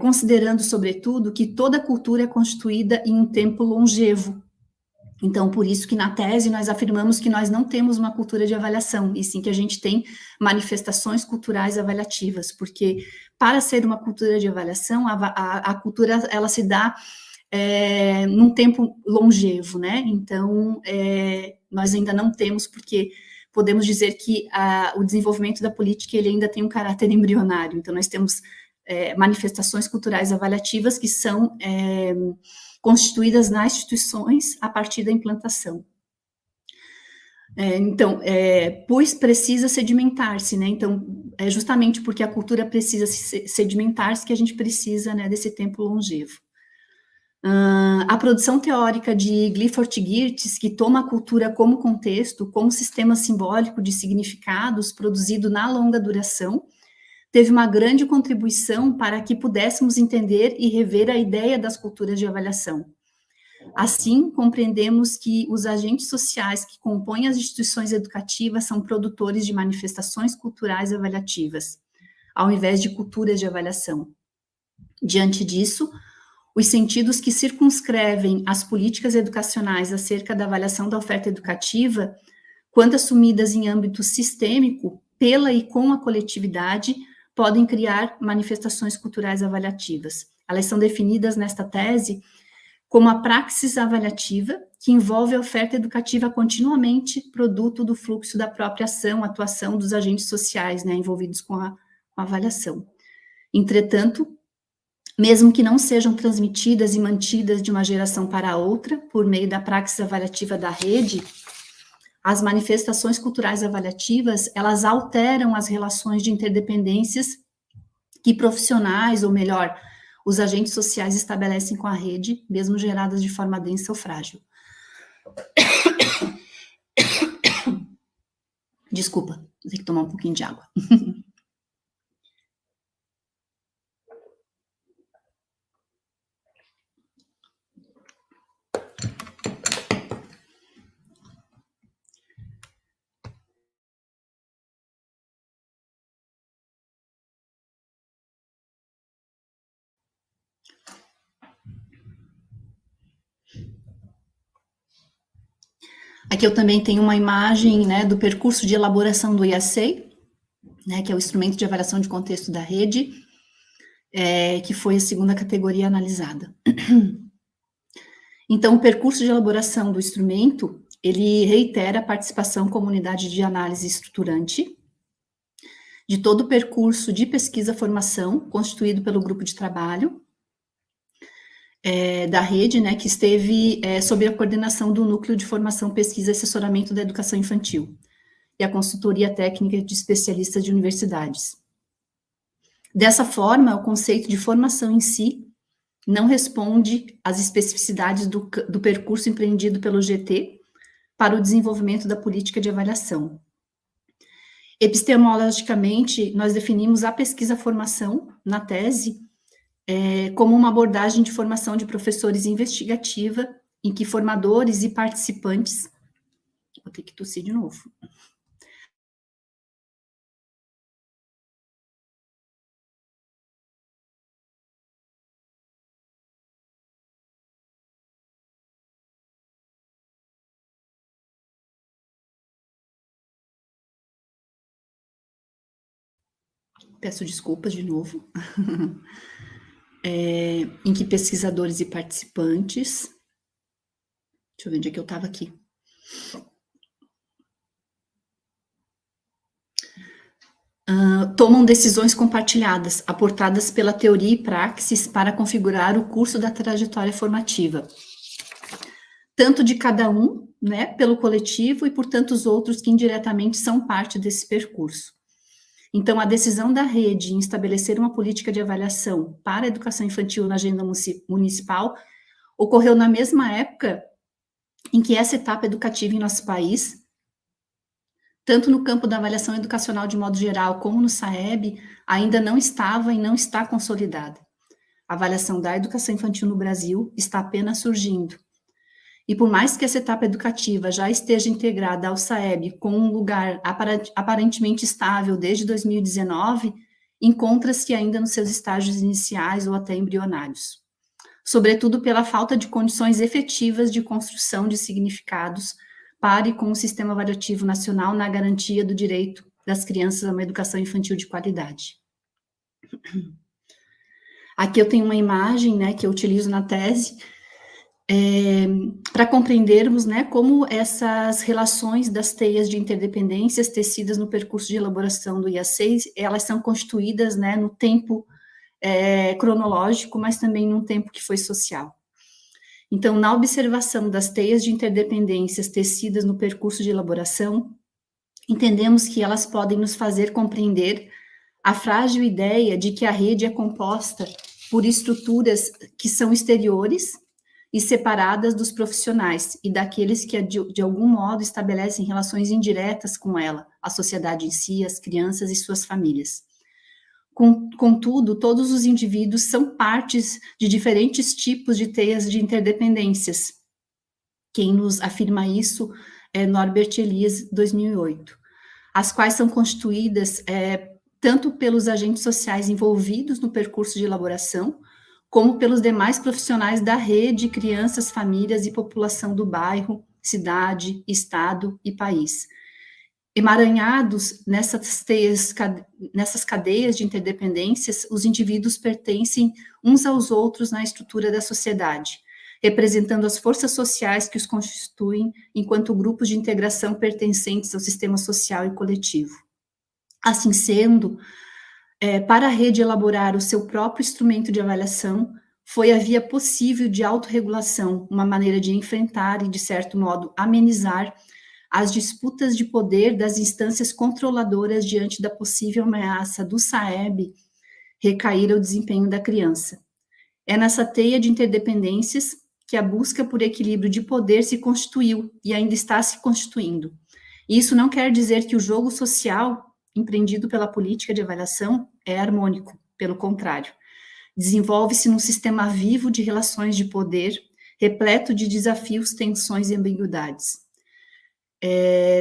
Considerando, sobretudo, que toda cultura é constituída em um tempo longevo. Então, por isso que na tese nós afirmamos que nós não temos uma cultura de avaliação, e sim que a gente tem manifestações culturais avaliativas, porque para ser uma cultura de avaliação, a cultura ela se dá num tempo longevo, né? Então, nós ainda não temos, porque podemos dizer que o desenvolvimento da política ele ainda tem um caráter embrionário. Então, nós temos manifestações culturais avaliativas que são constituídas nas instituições a partir da implantação. Então, pois precisa sedimentar-se, né? Então, é justamente porque a cultura precisa sedimentar-se que a gente precisa, né, desse tempo longevo. A produção teórica de Clifford Geertz, que toma a cultura como contexto, como sistema simbólico de significados produzido na longa duração, teve uma grande contribuição para que pudéssemos entender e rever a ideia das culturas de avaliação. Assim, compreendemos que os agentes sociais que compõem as instituições educativas são produtores de manifestações culturais avaliativas, ao invés de culturas de avaliação. Diante disso, os sentidos que circunscrevem as políticas educacionais acerca da avaliação da oferta educativa, quando assumidas em âmbito sistêmico, pela e com a coletividade, podem criar manifestações culturais avaliativas. Elas são definidas nesta tese como a praxis avaliativa, que envolve a oferta educativa continuamente produto do fluxo da própria ação, atuação dos agentes sociais, né, envolvidos com a avaliação. Entretanto, mesmo que não sejam transmitidas e mantidas de uma geração para a outra, por meio da praxis avaliativa da rede, as manifestações culturais avaliativas, elas alteram as relações de interdependências que profissionais, ou melhor, os agentes sociais estabelecem com a rede, mesmo geradas de forma densa ou frágil. Desculpa, vou ter que tomar um pouquinho de água. Aqui eu também tenho uma imagem, né, do percurso de elaboração do IACEI, né, que é o instrumento de avaliação de contexto da rede, que foi a segunda categoria analisada. Então, o percurso de elaboração do instrumento, ele reitera a participação como unidade de análise estruturante de todo o percurso de pesquisa-formação constituído pelo grupo de trabalho da rede, né, que esteve sob a coordenação do Núcleo de Formação, Pesquisa e Assessoramento da Educação Infantil e a consultoria técnica de especialistas de universidades. Dessa forma, o conceito de formação em si não responde às especificidades do percurso empreendido pelo GT para o desenvolvimento da política de avaliação. Epistemologicamente, nós definimos a pesquisa-formação na tese como uma abordagem de formação de professores investigativa, em que formadores e participantes... Vou ter que tossir de novo. Peço desculpas de novo. Em que pesquisadores e participantes... Deixa eu ver onde é que eu estava aqui. Tomam decisões compartilhadas, aportadas pela teoria e praxis para configurar o curso da trajetória formativa. Tanto de cada um, né, pelo coletivo e por tantos outros que indiretamente são parte desse percurso. Então, a decisão da rede em estabelecer uma política de avaliação para a educação infantil na agenda municipal ocorreu na mesma época em que essa etapa educativa em nosso país, tanto no campo da avaliação educacional de modo geral, como no SAEB, ainda não estava e não está consolidada. A avaliação da educação infantil no Brasil está apenas surgindo. E por mais que essa etapa educativa já esteja integrada ao SAEB com um lugar aparentemente estável desde 2019, encontra-se ainda nos seus estágios iniciais ou até embrionários. Sobretudo pela falta de condições efetivas de construção de significados para e com o Sistema Avaliativo Nacional na garantia do direito das crianças a uma educação infantil de qualidade. Aqui eu tenho uma imagem, né, que eu utilizo na tese, para compreendermos, né, como essas relações das teias de interdependências tecidas no percurso de elaboração do IA6, elas são constituídas, né, no tempo cronológico, mas também num tempo que foi social. Então, na observação das teias de interdependências tecidas no percurso de elaboração, entendemos que elas podem nos fazer compreender a frágil ideia de que a rede é composta por estruturas que são exteriores e separadas dos profissionais e daqueles que, de algum modo, estabelecem relações indiretas com ela, a sociedade em si, as crianças e suas famílias. Contudo, todos os indivíduos são partes de diferentes tipos de teias de interdependências. Quem nos afirma isso é Norbert Elias, 2008, as quais são constituídas tanto pelos agentes sociais envolvidos no percurso de elaboração, como pelos demais profissionais da rede, crianças, famílias e população do bairro, cidade, estado e país. Emaranhados nessas cadeias de interdependências, os indivíduos pertencem uns aos outros na estrutura da sociedade, representando as forças sociais que os constituem enquanto grupos de integração pertencentes ao sistema social e coletivo. Assim sendo, para a rede elaborar o seu próprio instrumento de avaliação, foi a via possível de autorregulação, uma maneira de enfrentar e, de certo modo, amenizar as disputas de poder das instâncias controladoras diante da possível ameaça do SAEB recair ao desempenho da criança. É nessa teia de interdependências que a busca por equilíbrio de poder se constituiu e ainda está se constituindo. E isso não quer dizer que o jogo social empreendido pela política de avaliação é harmônico, pelo contrário. Desenvolve-se num sistema vivo de relações de poder, repleto de desafios, tensões e ambiguidades.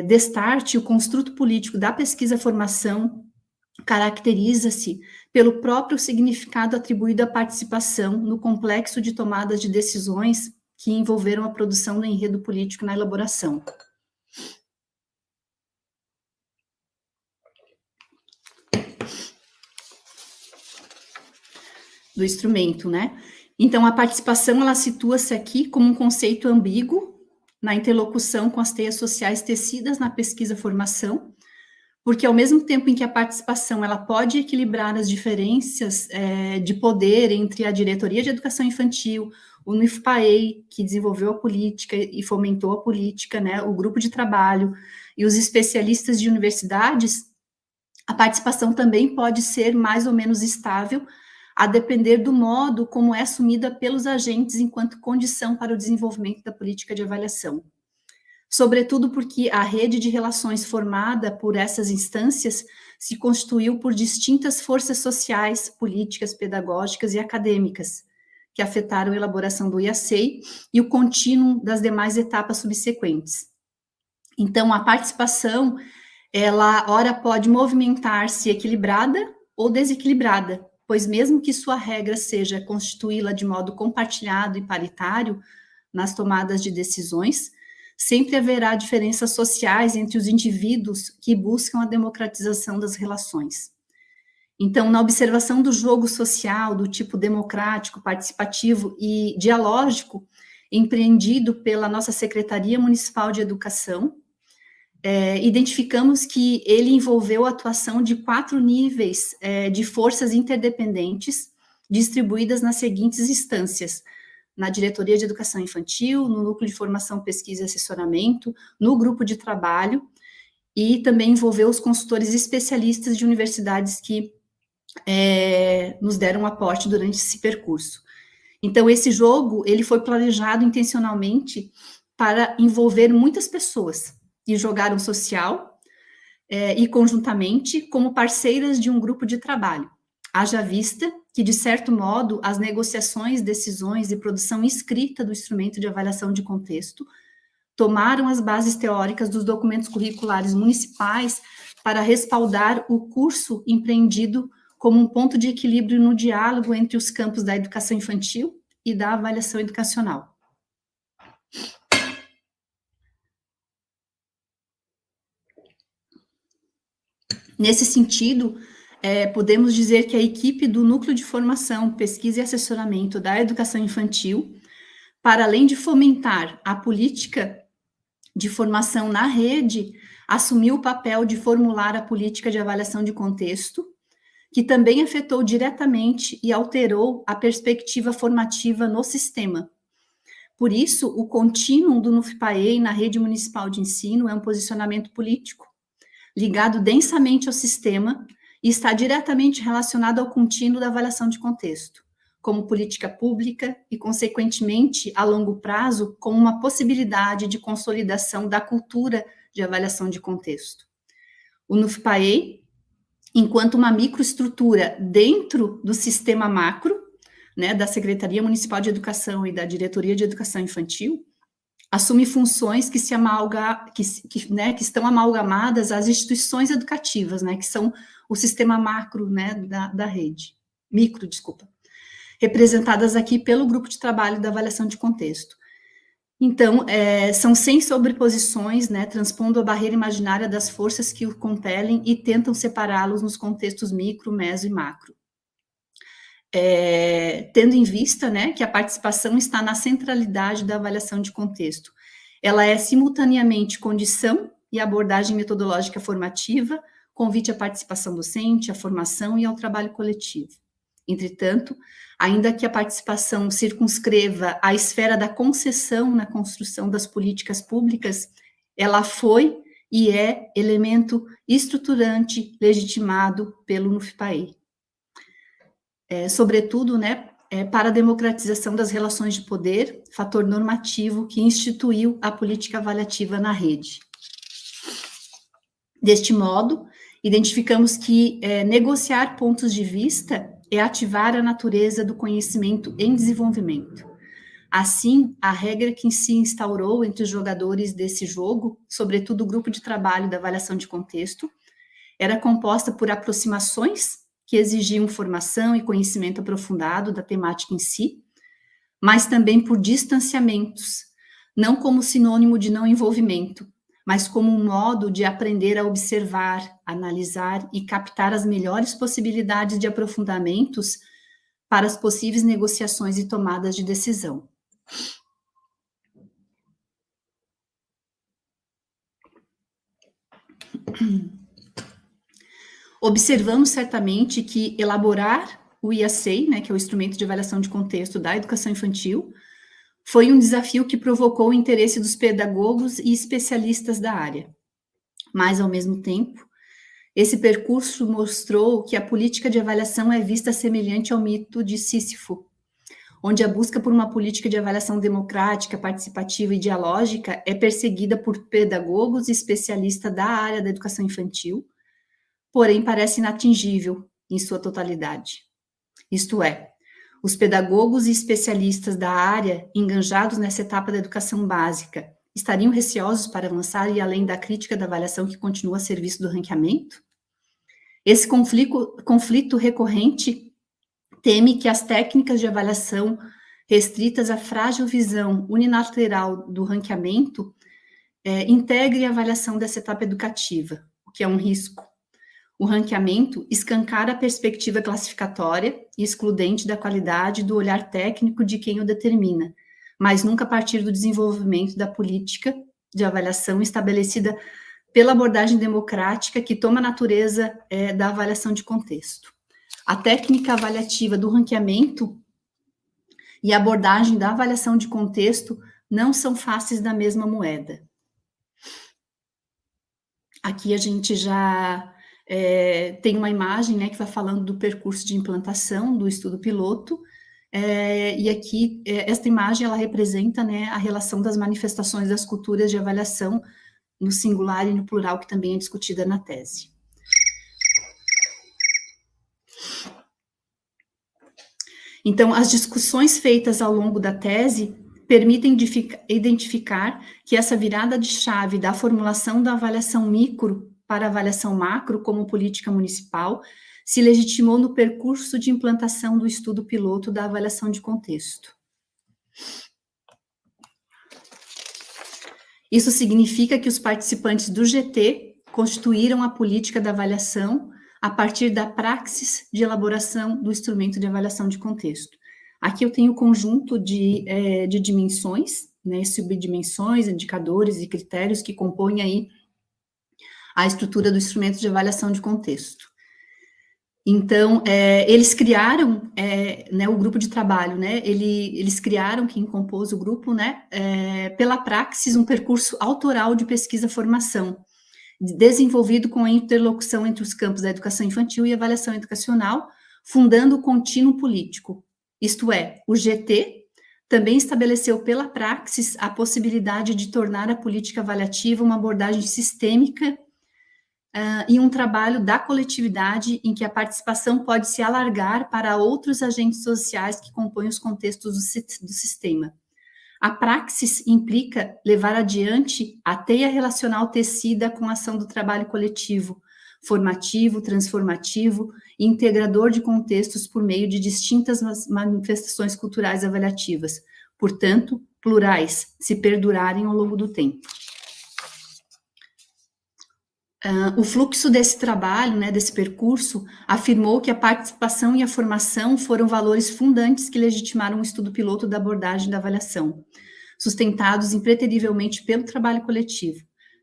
Destarte, o construto político da pesquisa-formação caracteriza-se pelo próprio significado atribuído à participação no complexo de tomadas de decisões que envolveram a produção do enredo político na elaboração. do instrumento, né? Então, a participação, ela situa-se aqui como um conceito ambíguo na interlocução com as teias sociais tecidas na pesquisa-formação, porque ao mesmo tempo em que a participação ela pode equilibrar as diferenças de poder entre a Diretoria de Educação Infantil, o NUFPAEI, que desenvolveu a política e fomentou a política, né, o grupo de trabalho e os especialistas de universidades, a participação também pode ser mais ou menos estável, a depender do modo como é assumida pelos agentes enquanto condição para o desenvolvimento da política de avaliação. Sobretudo porque a rede de relações formada por essas instâncias se constituiu por distintas forças sociais, políticas, pedagógicas e acadêmicas, que afetaram a elaboração do IACEI e o contínuo das demais etapas subsequentes. Então, a participação, ela, ora, pode movimentar-se equilibrada ou desequilibrada, pois mesmo que sua regra seja constituí-la de modo compartilhado e paritário nas tomadas de decisões, sempre haverá diferenças sociais entre os indivíduos que buscam a democratização das relações. Então, na observação do jogo social, do tipo democrático, participativo e dialógico, empreendido pela nossa Secretaria Municipal de Educação, identificamos que ele envolveu a atuação de 4 níveis de forças interdependentes, distribuídas nas seguintes instâncias: na Diretoria de Educação Infantil, no Núcleo de Formação, Pesquisa e Assessoramento, no grupo de trabalho, e também envolveu os consultores especialistas de universidades que nos deram aporte durante esse percurso. Então, esse jogo, ele foi planejado intencionalmente para envolver muitas pessoas, que jogaram social e conjuntamente como parceiras de um grupo de trabalho. Haja vista que, de certo modo, as negociações, decisões e produção escrita do instrumento de avaliação de contexto tomaram as bases teóricas dos documentos curriculares municipais para respaldar o curso empreendido como um ponto de equilíbrio no diálogo entre os campos da educação infantil e da avaliação educacional. Nesse sentido, podemos dizer que a equipe do Núcleo de Formação, Pesquisa e Assessoramento da Educação Infantil, para além de fomentar a política de formação na rede, assumiu o papel de formular a política de avaliação de contexto, que também afetou diretamente e alterou a perspectiva formativa no sistema. Por isso, o contínuo do NUFPAEI na rede municipal de ensino é um posicionamento político, ligado densamente ao sistema e está diretamente relacionado ao contínuo da avaliação de contexto, como política pública e, consequentemente, a longo prazo, como uma possibilidade de consolidação da cultura de avaliação de contexto. O NUFPAEI, enquanto uma microestrutura dentro do sistema macro, né, da Secretaria Municipal de Educação e da Diretoria de Educação Infantil, assume funções que estão amalgamadas às instituições educativas, né, que são o sistema macro, né, da rede, representadas aqui pelo grupo de trabalho da avaliação de contexto. Então, são 100 sobreposições, né, transpondo a barreira imaginária das forças que o compelem e tentam separá-los nos contextos micro, meso e macro. Tendo em vista, né, que a participação está na centralidade da avaliação de contexto. Ela é simultaneamente condição e abordagem metodológica formativa, convite à participação docente, à formação e ao trabalho coletivo. Entretanto, ainda que a participação circunscreva a esfera da concessão na construção das políticas públicas, ela foi e é elemento estruturante legitimado pelo NUFPAEI. Sobretudo, né, para a democratização das relações de poder, fator normativo que instituiu a política avaliativa na rede. Deste modo, identificamos que negociar pontos de vista é ativar a natureza do conhecimento em desenvolvimento. Assim, a regra que se instaurou entre os jogadores desse jogo, sobretudo o grupo de trabalho da avaliação de contexto, era composta por aproximações que exigiam formação e conhecimento aprofundado da temática em si, mas também por distanciamentos, não como sinônimo de não envolvimento, mas como um modo de aprender a observar, analisar e captar as melhores possibilidades de aprofundamentos para as possíveis negociações e tomadas de decisão. Observamos certamente que elaborar o IACEI, né, que é o Instrumento de Avaliação de Contexto da Educação Infantil, foi um desafio que provocou o interesse dos pedagogos e especialistas da área. Mas, ao mesmo tempo, esse percurso mostrou que a política de avaliação é vista semelhante ao mito de Sísifo, onde a busca por uma política de avaliação democrática, participativa e dialógica é perseguida por pedagogos e especialistas da área da educação infantil, porém parece inatingível em sua totalidade. Isto é, os pedagogos e especialistas da área enganjados nessa etapa da educação básica estariam receosos para avançar e além da crítica da avaliação que continua a serviço do ranqueamento? Esse conflito recorrente teme que as técnicas de avaliação restritas à frágil visão unilateral do ranqueamento integrem a avaliação dessa etapa educativa, o que é um risco. O ranqueamento escancara a perspectiva classificatória e excludente da qualidade do olhar técnico de quem o determina, mas nunca a partir do desenvolvimento da política de avaliação estabelecida pela abordagem democrática que toma a natureza da avaliação de contexto. A técnica avaliativa do ranqueamento e a abordagem da avaliação de contexto não são faces da mesma moeda. Aqui a gente já tem uma imagem, né, que vai falando do percurso de implantação do estudo piloto, e aqui, esta imagem, ela representa, né, a relação das manifestações das culturas de avaliação no singular e no plural, que também é discutida na tese. Então, as discussões feitas ao longo da tese permitem identificar que essa virada de chave da formulação da avaliação micro para a avaliação macro como política municipal se legitimou no percurso de implantação do estudo piloto da avaliação de contexto. Isso significa que os participantes do GT constituíram a política da avaliação a partir da praxis de elaboração do instrumento de avaliação de contexto. Aqui eu tenho o conjunto de dimensões, né, subdimensões, indicadores e critérios que compõem aí a estrutura do instrumento de avaliação de contexto. Então, eles criaram, né, o grupo de trabalho, né, eles criaram, quem compôs o grupo, né, pela praxis, um percurso autoral de pesquisa-formação, desenvolvido com a interlocução entre os campos da educação infantil e avaliação educacional, fundando o contínuo político. Isto é, o GT também estabeleceu pela praxis a possibilidade de tornar a política avaliativa uma abordagem sistêmica e um trabalho da coletividade em que a participação pode se alargar para outros agentes sociais que compõem os contextos do sistema. A praxis implica levar adiante a teia relacional tecida com a ação do trabalho coletivo, formativo, transformativo e integrador de contextos por meio de distintas manifestações culturais avaliativas, portanto, plurais, se perdurarem ao longo do tempo. O fluxo desse trabalho, né, desse percurso, afirmou que a participação e a formação foram valores fundantes que legitimaram o estudo piloto da abordagem da avaliação, sustentados impreterivelmente pelo trabalho coletivo.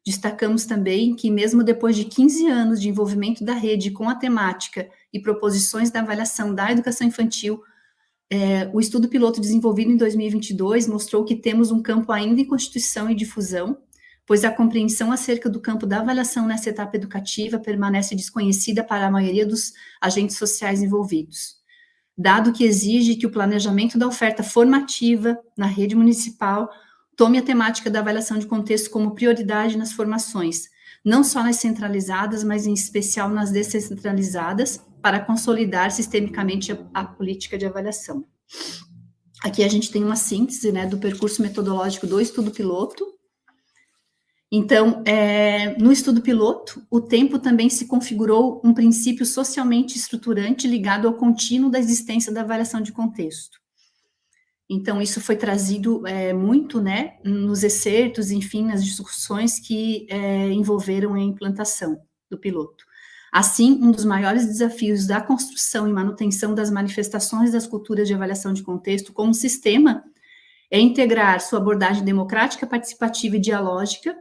Destacamos também que, mesmo depois de 15 anos de envolvimento da rede com a temática e proposições da avaliação da educação infantil, o estudo piloto desenvolvido em 2022 mostrou que temos um campo ainda em constituição e difusão, pois a compreensão acerca do campo da avaliação nessa etapa educativa permanece desconhecida para a maioria dos agentes sociais envolvidos, dado que exige que o planejamento da oferta formativa na rede municipal tome a temática da avaliação de contexto como prioridade nas formações, não só nas centralizadas, mas em especial nas descentralizadas, para consolidar sistemicamente a política de avaliação. Aqui a gente tem uma síntese, né, do percurso metodológico do estudo piloto. Então, no estudo piloto, o tempo também se configurou um princípio socialmente estruturante ligado ao contínuo da existência da avaliação de contexto. Então, isso foi trazido muito, né, nos excertos, enfim, nas discussões que envolveram a implantação do piloto. Assim, um dos maiores desafios da construção e manutenção das manifestações das culturas de avaliação de contexto como sistema é integrar sua abordagem democrática, participativa e dialógica,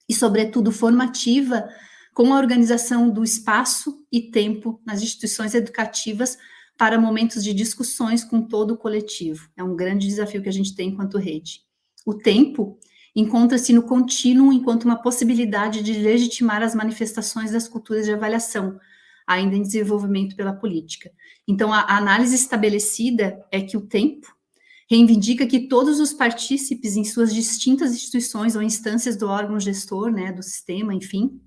e, sobretudo, formativa, com a organização do espaço e tempo nas instituições educativas para momentos de discussões com todo o coletivo. É um grande desafio que a gente tem enquanto rede. O tempo encontra-se no contínuo enquanto uma possibilidade de legitimar as manifestações das culturas de avaliação, ainda em desenvolvimento pela política. Então, a análise estabelecida é que o tempo reivindica que todos os partícipes em suas distintas instituições ou instâncias do órgão gestor, né, do sistema, enfim,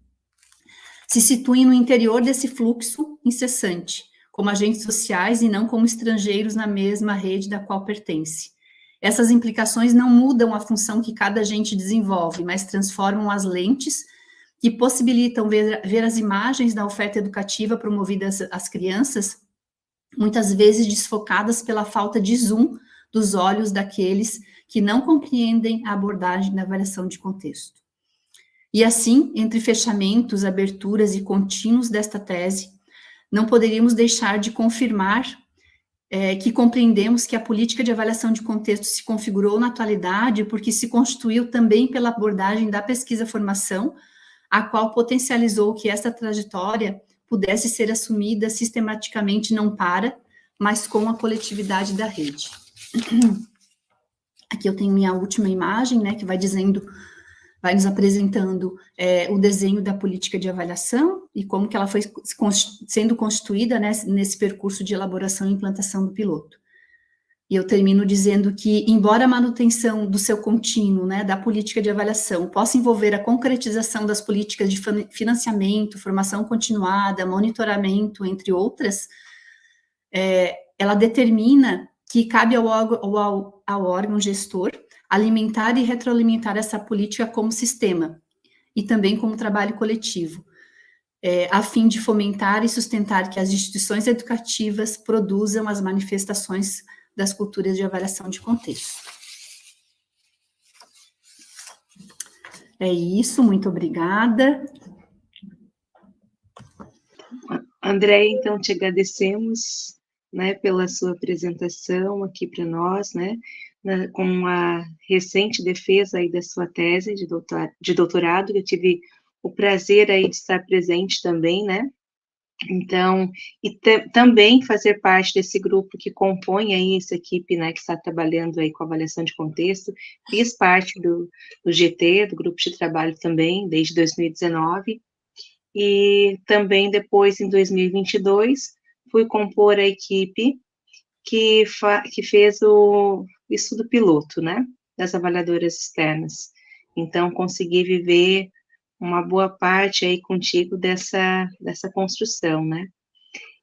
se situem no interior desse fluxo incessante, como agentes sociais e não como estrangeiros na mesma rede da qual pertence. Essas implicações não mudam a função que cada agente desenvolve, mas transformam as lentes que possibilitam ver as imagens da oferta educativa promovida às crianças, muitas vezes desfocadas pela falta de zoom dos olhos daqueles que não compreendem a abordagem da avaliação de contexto. E assim, entre fechamentos, aberturas e contínuos desta tese, não poderíamos deixar de confirmar que compreendemos que a política de avaliação de contexto se configurou na atualidade porque se constituiu também pela abordagem da pesquisa-formação, a qual potencializou que esta trajetória pudesse ser assumida sistematicamente não para, mas com a coletividade da rede. Aqui eu tenho minha última imagem, né, que vai nos apresentando o desenho da política de avaliação e como que ela foi sendo constituída, né, nesse percurso de elaboração e implantação do piloto. E eu termino dizendo que, embora a manutenção do seu contínuo, né, da política de avaliação, possa envolver a concretização das políticas de financiamento, formação continuada, monitoramento, entre outras, ela determina que cabe ao órgão gestor alimentar e retroalimentar essa política como sistema e também como trabalho coletivo, a fim de fomentar e sustentar que as instituições educativas produzam as manifestações das culturas de avaliação de contexto. É isso, muito obrigada. Andréia, então, te agradecemos, né, pela sua apresentação aqui para nós, né, com a recente defesa aí da sua tese de doutorado, eu tive o prazer aí de estar presente também, né, então, e também fazer parte desse grupo que compõe aí essa equipe, né, que está trabalhando aí com avaliação de contexto, fiz parte do GT, do grupo de trabalho também, desde 2019, e também depois, em 2022, fui compor a equipe que fez o estudo piloto, né, das avaliadoras externas. Então, consegui viver uma boa parte aí contigo dessa construção, né.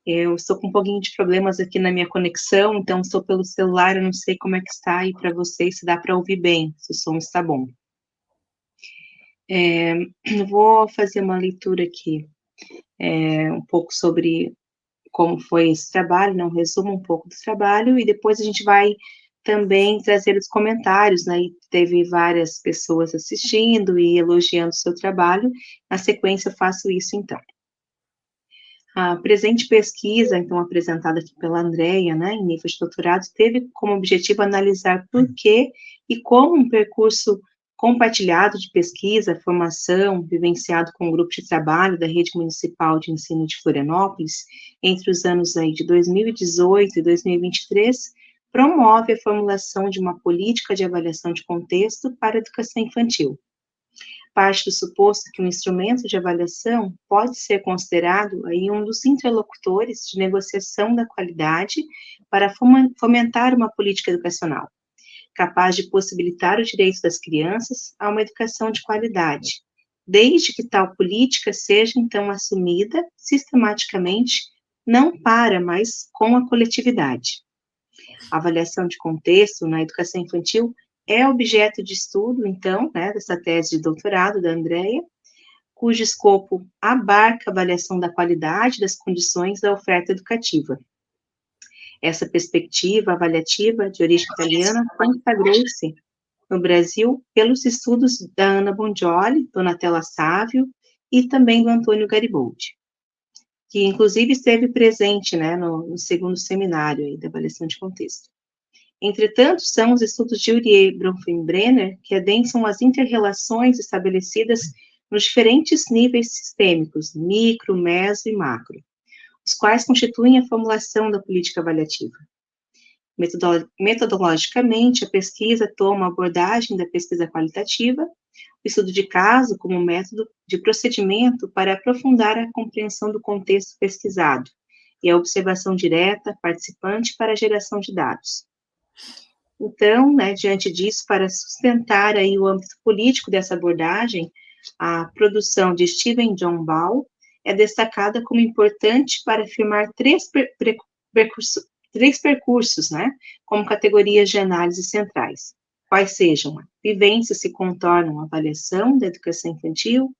Eu estou com um pouquinho de problemas aqui na minha conexão, então estou pelo celular, eu não sei como é que está aí para vocês, se dá para ouvir bem, se o som está bom. Vou fazer uma leitura aqui, um pouco sobre como foi esse trabalho, né, um resumo um pouco do trabalho, e depois a gente vai também trazer os comentários, né, e teve várias pessoas assistindo e elogiando o seu trabalho, na sequência eu faço isso então. A presente pesquisa, então, apresentada aqui pela Andréia, né, em nível de doutorado, teve como objetivo analisar por que e como um percurso compartilhado de pesquisa, formação, vivenciado com um grupo de trabalho da Rede Municipal de Ensino de Florianópolis, entre os anos aí de 2018 e 2023, promove a formulação de uma política de avaliação de contexto para a educação infantil. Parte do suposto que um instrumento de avaliação pode ser considerado aí um dos interlocutores de negociação da qualidade para fomentar uma política educacional, capaz de possibilitar o direito das crianças a uma educação de qualidade, desde que tal política seja, então, assumida sistematicamente, não para, mas com a coletividade. A avaliação de contexto na educação infantil é objeto de estudo, então, né, dessa tese de doutorado da Andréia, cujo escopo abarca a avaliação da qualidade das condições da oferta educativa. Essa perspectiva avaliativa de origem italiana consagrou-se no Brasil pelos estudos da Ana Bongioli, Donatella Sávio e também do Antônio Gariboldi. que inclusive esteve presente, né, no segundo seminário aí, da avaliação de contexto. Entretanto, são os estudos de Urier e Bronfenbrenner que adensam as inter-relações estabelecidas nos diferentes níveis sistêmicos, micro, meso e macro, os quais constituem a formulação da política avaliativa. Metodologicamente, a pesquisa toma a abordagem da pesquisa qualitativa, o estudo de caso como método de procedimento para aprofundar a compreensão do contexto pesquisado, e a observação direta, participante para a geração de dados. Então, né, diante disso, para sustentar aí o âmbito político dessa abordagem, a produção de Stephen John Ball é destacada como importante para afirmar três percursos, né, como categorias de análise centrais, quais sejam a vivências que contornam a avaliação da educação infantil,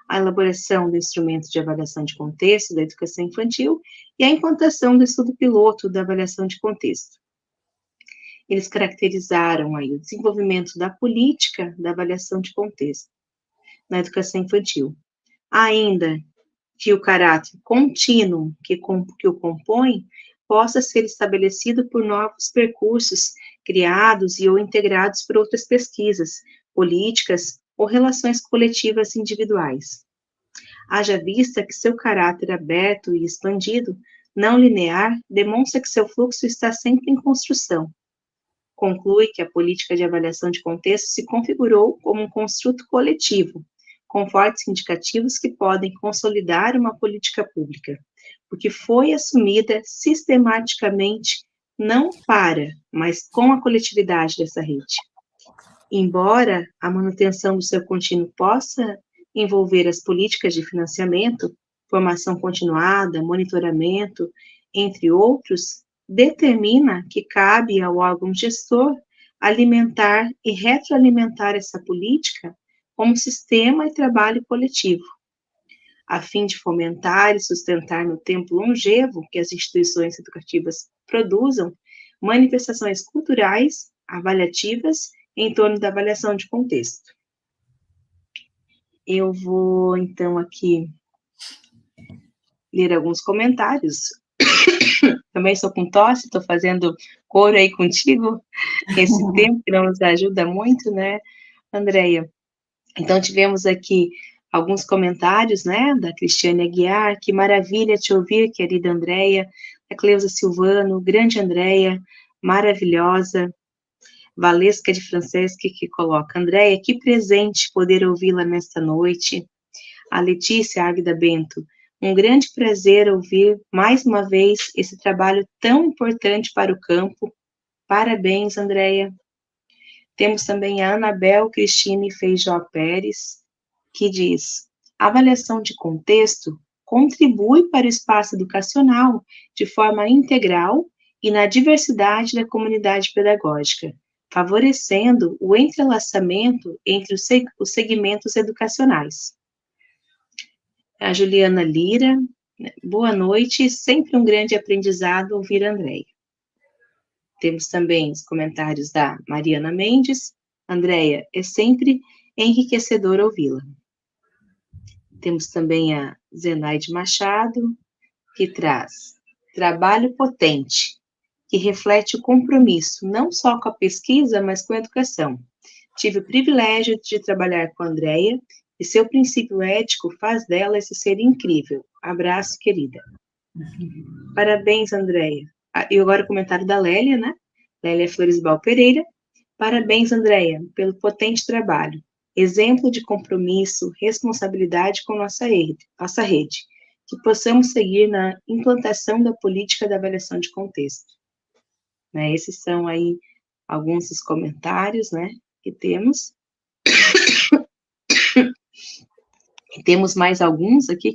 a elaboração do instrumento de avaliação de contexto da educação infantil e a implantação do estudo piloto da avaliação de contexto. Eles caracterizaram aí o desenvolvimento da política da avaliação de contexto na educação infantil. Ainda que o caráter contínuo que o compõe possa ser estabelecido por novos percursos criados e ou integrados por outras pesquisas, políticas ou relações coletivas individuais. Haja vista que seu caráter aberto e expandido, não linear, demonstra que seu fluxo está sempre em construção. Conclui que a política de avaliação de contexto se configurou como um construto coletivo, com fortes indicativos que podem consolidar uma política pública, porque foi assumida sistematicamente não para, mas com a coletividade dessa rede. Embora a manutenção do seu contínuo possa envolver as políticas de financiamento, formação continuada, monitoramento, entre outros, determina que cabe ao órgão gestor alimentar e retroalimentar essa política como sistema e trabalho coletivo, a fim de fomentar e sustentar no tempo longevo que as instituições educativas produzam manifestações culturais, avaliativas, em torno da avaliação de contexto. Eu vou, então, aqui ler alguns comentários. Também estou com tosse, estou fazendo coro aí contigo, esse tempo que não nos ajuda muito, né, Andréia? Então, tivemos aqui alguns comentários, né, da Cristiane Aguiar, que maravilha te ouvir, querida Andréia, a Cleusa Silvano, grande Andréia, maravilhosa, Valesca de Franceschi, que coloca, Andréia, que presente poder ouvi-la nesta noite, a Letícia Águida Bento, um grande prazer ouvir mais uma vez esse trabalho tão importante para o campo, parabéns, Andréia. Temos também a Anabel Cristine Feijó Pérez, que diz, a avaliação de contexto contribui para o espaço educacional de forma integral e na diversidade da comunidade pedagógica, favorecendo o entrelaçamento entre os segmentos educacionais. A Juliana Lira, boa noite, sempre um grande aprendizado ouvir a Andréia. Temos também os comentários da Mariana Mendes, Andréia, é sempre enriquecedor ouvi-la. Temos também a Zenaide Machado, que traz trabalho potente, que reflete o compromisso não só com a pesquisa, mas com a educação. Tive o privilégio de trabalhar com a Andréia e seu princípio ético faz dela esse ser incrível. Abraço, querida. Parabéns, Andréia. E agora o comentário da Lélia, né? Lélia Floresbal Pereira. Parabéns, Andréia, pelo potente trabalho. Exemplo de compromisso, responsabilidade com nossa rede. Que possamos seguir na implantação da política da avaliação de contexto. Né, esses são aí alguns dos comentários, né, que temos. E temos mais alguns aqui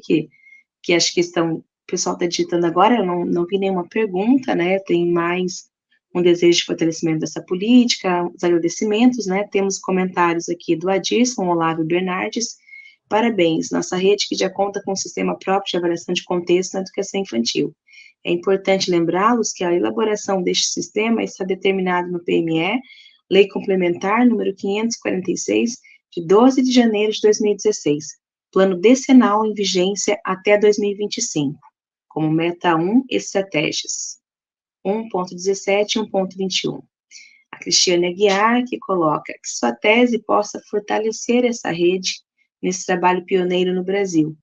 que acho que o pessoal está digitando agora, eu não vi nenhuma pergunta, né, tem mais um desejo de fortalecimento dessa política, os agradecimentos, né, temos comentários aqui do Adirson Olavo Bernardes, parabéns, nossa rede que já conta com um sistema próprio de avaliação de contexto na educação infantil. É importante lembrá-los que a elaboração deste sistema está determinada no PME, Lei Complementar número 546, de 12 de janeiro de 2016, plano decenal em vigência até 2025. como meta 1, estratégias, 1.17 e 1.21. A Cristiane Aguiar, que coloca que sua tese possa fortalecer essa rede nesse trabalho pioneiro no Brasil,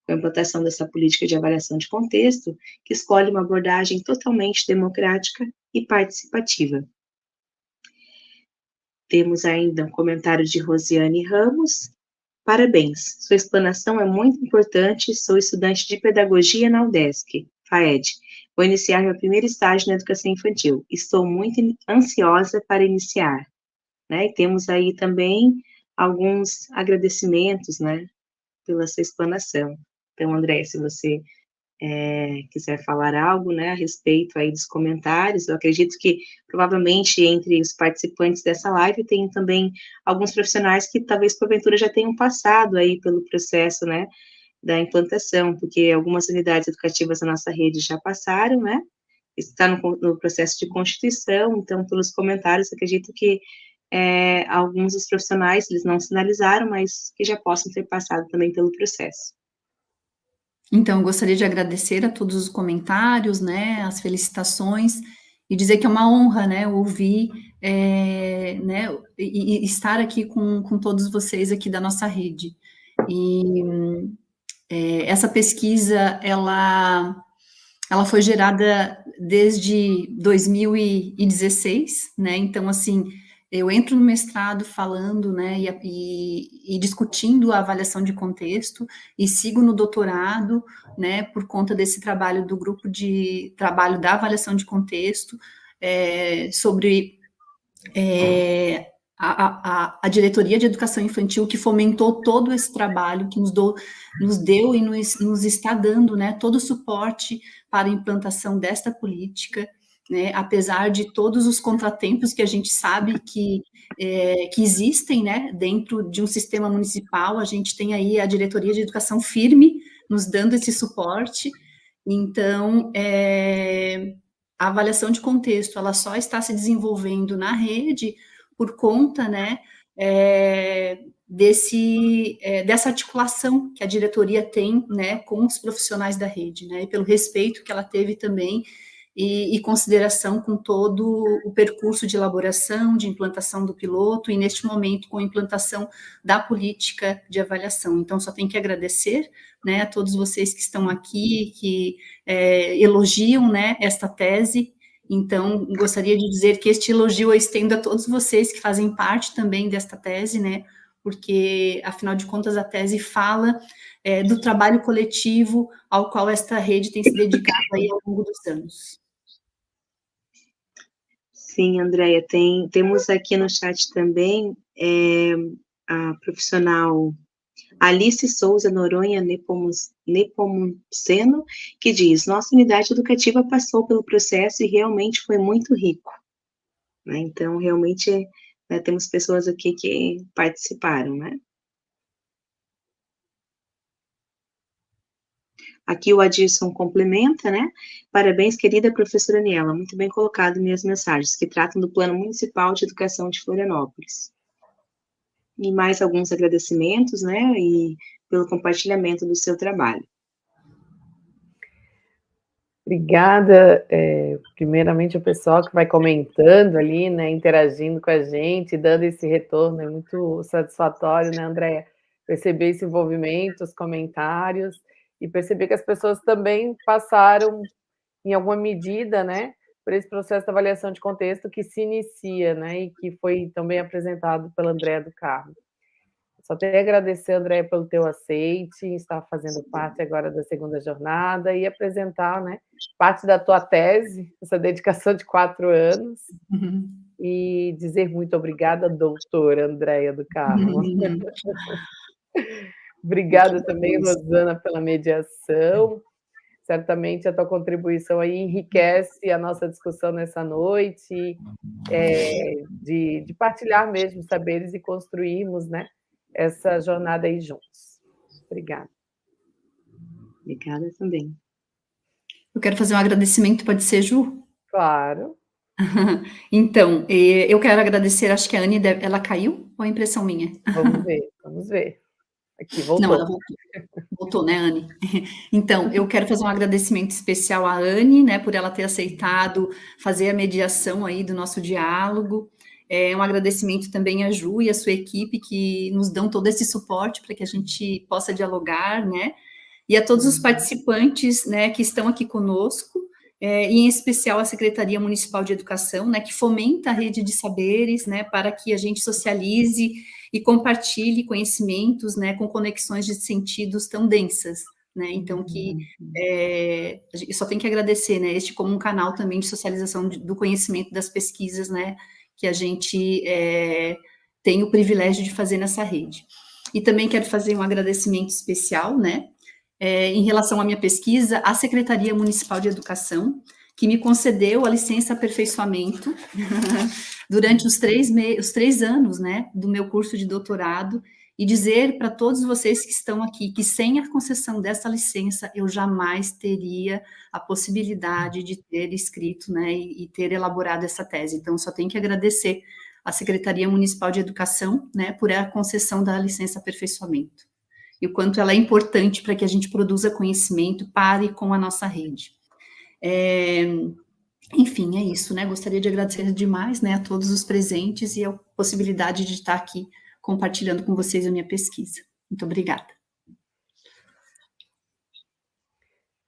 com a implantação dessa política de avaliação de contexto, que escolhe uma abordagem totalmente democrática e participativa. Temos ainda um comentário de Rosiane Ramos. Parabéns, sua explanação é muito importante, sou estudante de pedagogia na UDESC, FAED. Vou iniciar meu primeiro estágio na educação infantil. Estou muito ansiosa para iniciar. Né? E temos aí também alguns agradecimentos, né, pela sua explanação. Então, André, se você quiser falar algo, né, a respeito aí dos comentários, eu acredito que provavelmente entre os participantes dessa live tem também alguns profissionais que talvez porventura já tenham passado aí pelo processo, né, da implantação, porque algumas unidades educativas da nossa rede já passaram, né, está no processo de constituição, então pelos comentários acredito que alguns dos profissionais, eles não sinalizaram, mas que já possam ter passado também pelo processo. Então, eu gostaria de agradecer a todos os comentários, né, as felicitações, e dizer que é uma honra, né, ouvir, né, e estar aqui com todos vocês aqui da nossa rede. E essa pesquisa, ela foi gerada desde 2016, né, então, assim, eu entro no mestrado falando, né, e discutindo a avaliação de contexto, e sigo no doutorado, né, por conta desse trabalho do grupo de trabalho da avaliação de contexto, sobre a diretoria de educação infantil, que fomentou todo esse trabalho, que nos deu e nos está dando, né, todo o suporte para a implantação desta política, né, apesar de todos os contratempos que a gente sabe que existem, né, dentro de um sistema municipal. A gente tem aí a diretoria de educação firme, nos dando esse suporte. Então, a avaliação de contexto, ela só está se desenvolvendo na rede por conta, né, dessa articulação que a diretoria tem, né, com os profissionais da rede, né, e pelo respeito que ela teve também e consideração com todo o percurso de elaboração, de implantação do piloto, e neste momento com a implantação da política de avaliação. Então, só tenho que agradecer, né, a todos vocês que estão aqui, que elogiam, né, esta tese. Então, gostaria de dizer que este elogio eu estendo a todos vocês que fazem parte também desta tese, né, porque, afinal de contas, a tese fala do trabalho coletivo ao qual esta rede tem se dedicado aí ao longo dos anos. Sim, Andréia, temos aqui no chat também a profissional Alice Souza Noronha Nepomuceno, que diz, nossa unidade educativa passou pelo processo e realmente foi muito rico. Né? Então, realmente, né, temos pessoas aqui que participaram, né? Aqui o Adilson complementa, né? Parabéns, querida professora Aniela, muito bem colocado minhas mensagens, que tratam do Plano Municipal de Educação de Florianópolis. E mais alguns agradecimentos, né? E pelo compartilhamento do seu trabalho. Obrigada, primeiramente, o pessoal que vai comentando ali, né? Interagindo com a gente, dando esse retorno, é muito satisfatório, né, Andréia? Perceber esse envolvimento, os comentários, e perceber que as pessoas também passaram, em alguma medida, né, por esse processo de avaliação de contexto que se inicia, né, e que foi também apresentado pela Andréia do Carmo. Só tenho a agradecer, Andréia, pelo teu aceite, estar fazendo parte agora da segunda jornada e apresentar, né, parte da tua tese, essa dedicação de 4 anos, e dizer muito obrigada, doutora Andréia do Carmo. Obrigada também, Rosana, pela mediação. Certamente a tua contribuição aí enriquece a nossa discussão nessa noite, de partilhar mesmo saberes e construirmos, né, essa jornada aí juntos. Obrigada. Obrigada também. Eu quero fazer um agradecimento, pode ser, Ju? Claro. Então, eu quero agradecer, acho que a Anne, ela caiu ou é impressão minha? Vamos ver. Aqui, voltou. Não, ela voltou. Voltou, né, Anne? Então, eu quero fazer um agradecimento especial à Anne, né, por ela ter aceitado fazer a mediação aí do nosso diálogo. Um agradecimento também à Ju e à sua equipe, que nos dão todo esse suporte para que a gente possa dialogar, né? E a todos os participantes, né, que estão aqui conosco, e em especial a Secretaria Municipal de Educação, né, que fomenta a rede de saberes, né, para que a gente socialize e compartilhe conhecimentos, né, com conexões de sentidos tão densas, né, então a gente só tem que agradecer, né, este como um canal também de socialização do conhecimento das pesquisas, né, que a gente tem o privilégio de fazer nessa rede. E também quero fazer um agradecimento especial, né, em relação à minha pesquisa, à Secretaria Municipal de Educação, que me concedeu a licença aperfeiçoamento durante os 3 anos, né, do meu curso de doutorado, e dizer para todos vocês que estão aqui que sem a concessão dessa licença, eu jamais teria a possibilidade de ter escrito, né, e ter elaborado essa tese. Então, só tenho que agradecer à Secretaria Municipal de Educação, né, por a concessão da licença aperfeiçoamento. E o quanto ela é importante para que a gente produza conhecimento, pare com a nossa rede. Enfim, é isso, né? Gostaria de agradecer demais, né, a todos os presentes e a possibilidade de estar aqui compartilhando com vocês a minha pesquisa. Muito obrigada.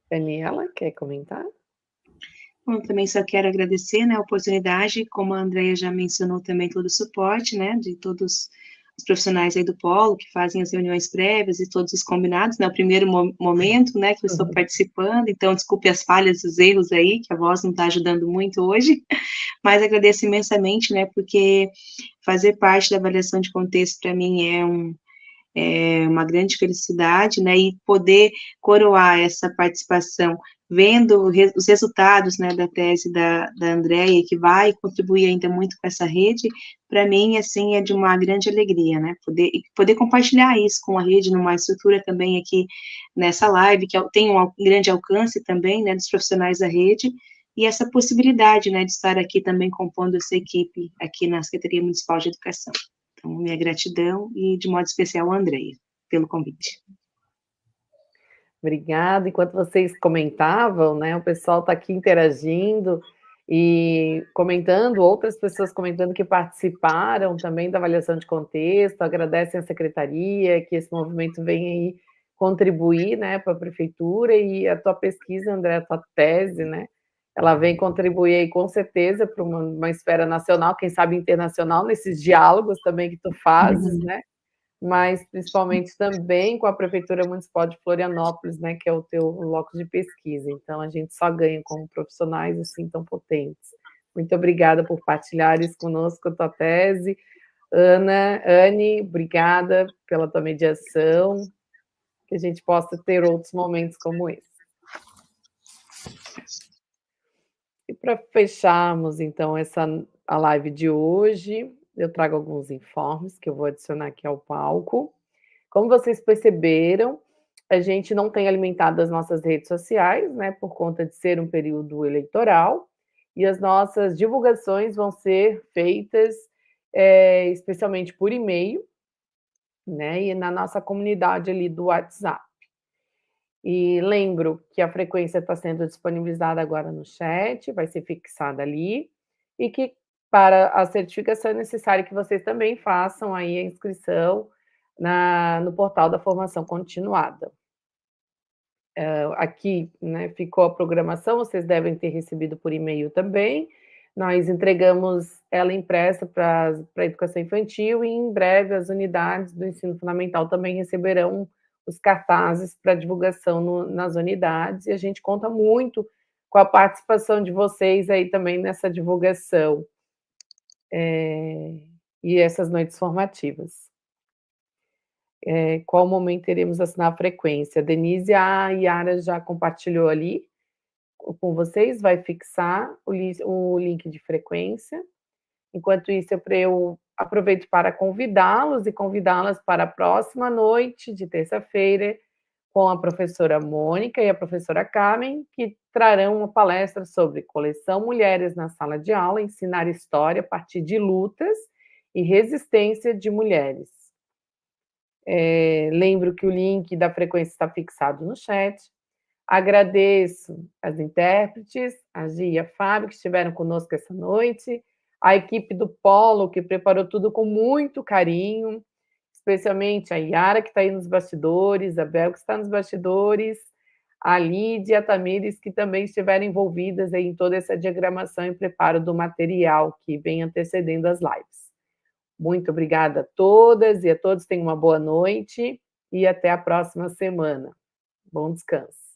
Daniela, quer comentar? Bom, também só quero agradecer, né, a oportunidade, como a Andrea já mencionou também todo o suporte, né, de todos os profissionais aí do Polo, que fazem as reuniões prévias e todos os combinados, né, o primeiro momento, né, que eu estou participando, então desculpe as falhas, os erros aí, que a voz não está ajudando muito hoje, mas agradeço imensamente, né, porque fazer parte da avaliação de contexto para mim é uma grande felicidade, né, e poder coroar essa participação vendo os resultados, né, da tese da Andrea, que vai contribuir ainda muito com essa rede, para mim, assim, é de uma grande alegria, né, poder compartilhar isso com a rede, numa estrutura também aqui nessa live, que tem um grande alcance também, né, dos profissionais da rede, e essa possibilidade, né, de estar aqui também compondo essa equipe aqui na Secretaria Municipal de Educação. Então, minha gratidão e, de modo especial, a Andrea, pelo convite. Obrigada. Enquanto vocês comentavam, né, o pessoal está aqui interagindo e comentando, outras pessoas comentando que participaram também da avaliação de contexto, agradecem à secretaria, que esse movimento vem aí contribuir, né, para a prefeitura, e a tua pesquisa, André, a tua tese, né, ela vem contribuir aí com certeza para uma esfera nacional, quem sabe internacional, nesses diálogos também que tu fazes, né, mas principalmente também com a Prefeitura Municipal de Florianópolis, né, que é o teu locus de pesquisa. Então, a gente só ganha como profissionais assim tão potentes. Muito obrigada por partilhares conosco a tua tese. Anne, obrigada pela tua mediação, que a gente possa ter outros momentos como esse. E para fecharmos, então, a live de hoje, eu trago alguns informes que eu vou adicionar aqui ao palco. Como vocês perceberam, a gente não tem alimentado as nossas redes sociais, né, por conta de ser um período eleitoral, e as nossas divulgações vão ser feitas especialmente por e-mail, né, e na nossa comunidade ali do WhatsApp. E lembro que a frequência está sendo disponibilizada agora no chat, vai ser fixada ali, e que para a certificação é necessário que vocês também façam aí a inscrição no portal da formação continuada. Aqui, né, ficou a programação, vocês devem ter recebido por e-mail também. Nós entregamos ela impressa para a educação infantil, e em breve as unidades do ensino fundamental também receberão os cartazes para divulgação nas unidades, e a gente conta muito com a participação de vocês aí também nessa divulgação e essas noites formativas. Qual momento iremos assinar a frequência? Denise, a Yara já compartilhou ali com vocês, vai fixar o link de frequência. Enquanto isso, eu aproveito para convidá-los e convidá-las para a próxima noite de terça-feira, com a professora Mônica e a professora Carmen, que trarão uma palestra sobre coleção Mulheres na Sala de Aula, ensinar história a partir de lutas e resistência de mulheres. Lembro que o link da frequência está fixado no chat. Agradeço as intérpretes, a Gia e a Fábio, que estiveram conosco essa noite, a equipe do Polo, que preparou tudo com muito carinho, especialmente a Yara, que está aí nos bastidores, a Bel, que está nos bastidores, a Lídia e a Tamires, que também estiveram envolvidas aí em toda essa diagramação e preparo do material que vem antecedendo as lives. Muito obrigada a todas e a todos, tenham uma boa noite e até a próxima semana. Bom descanso.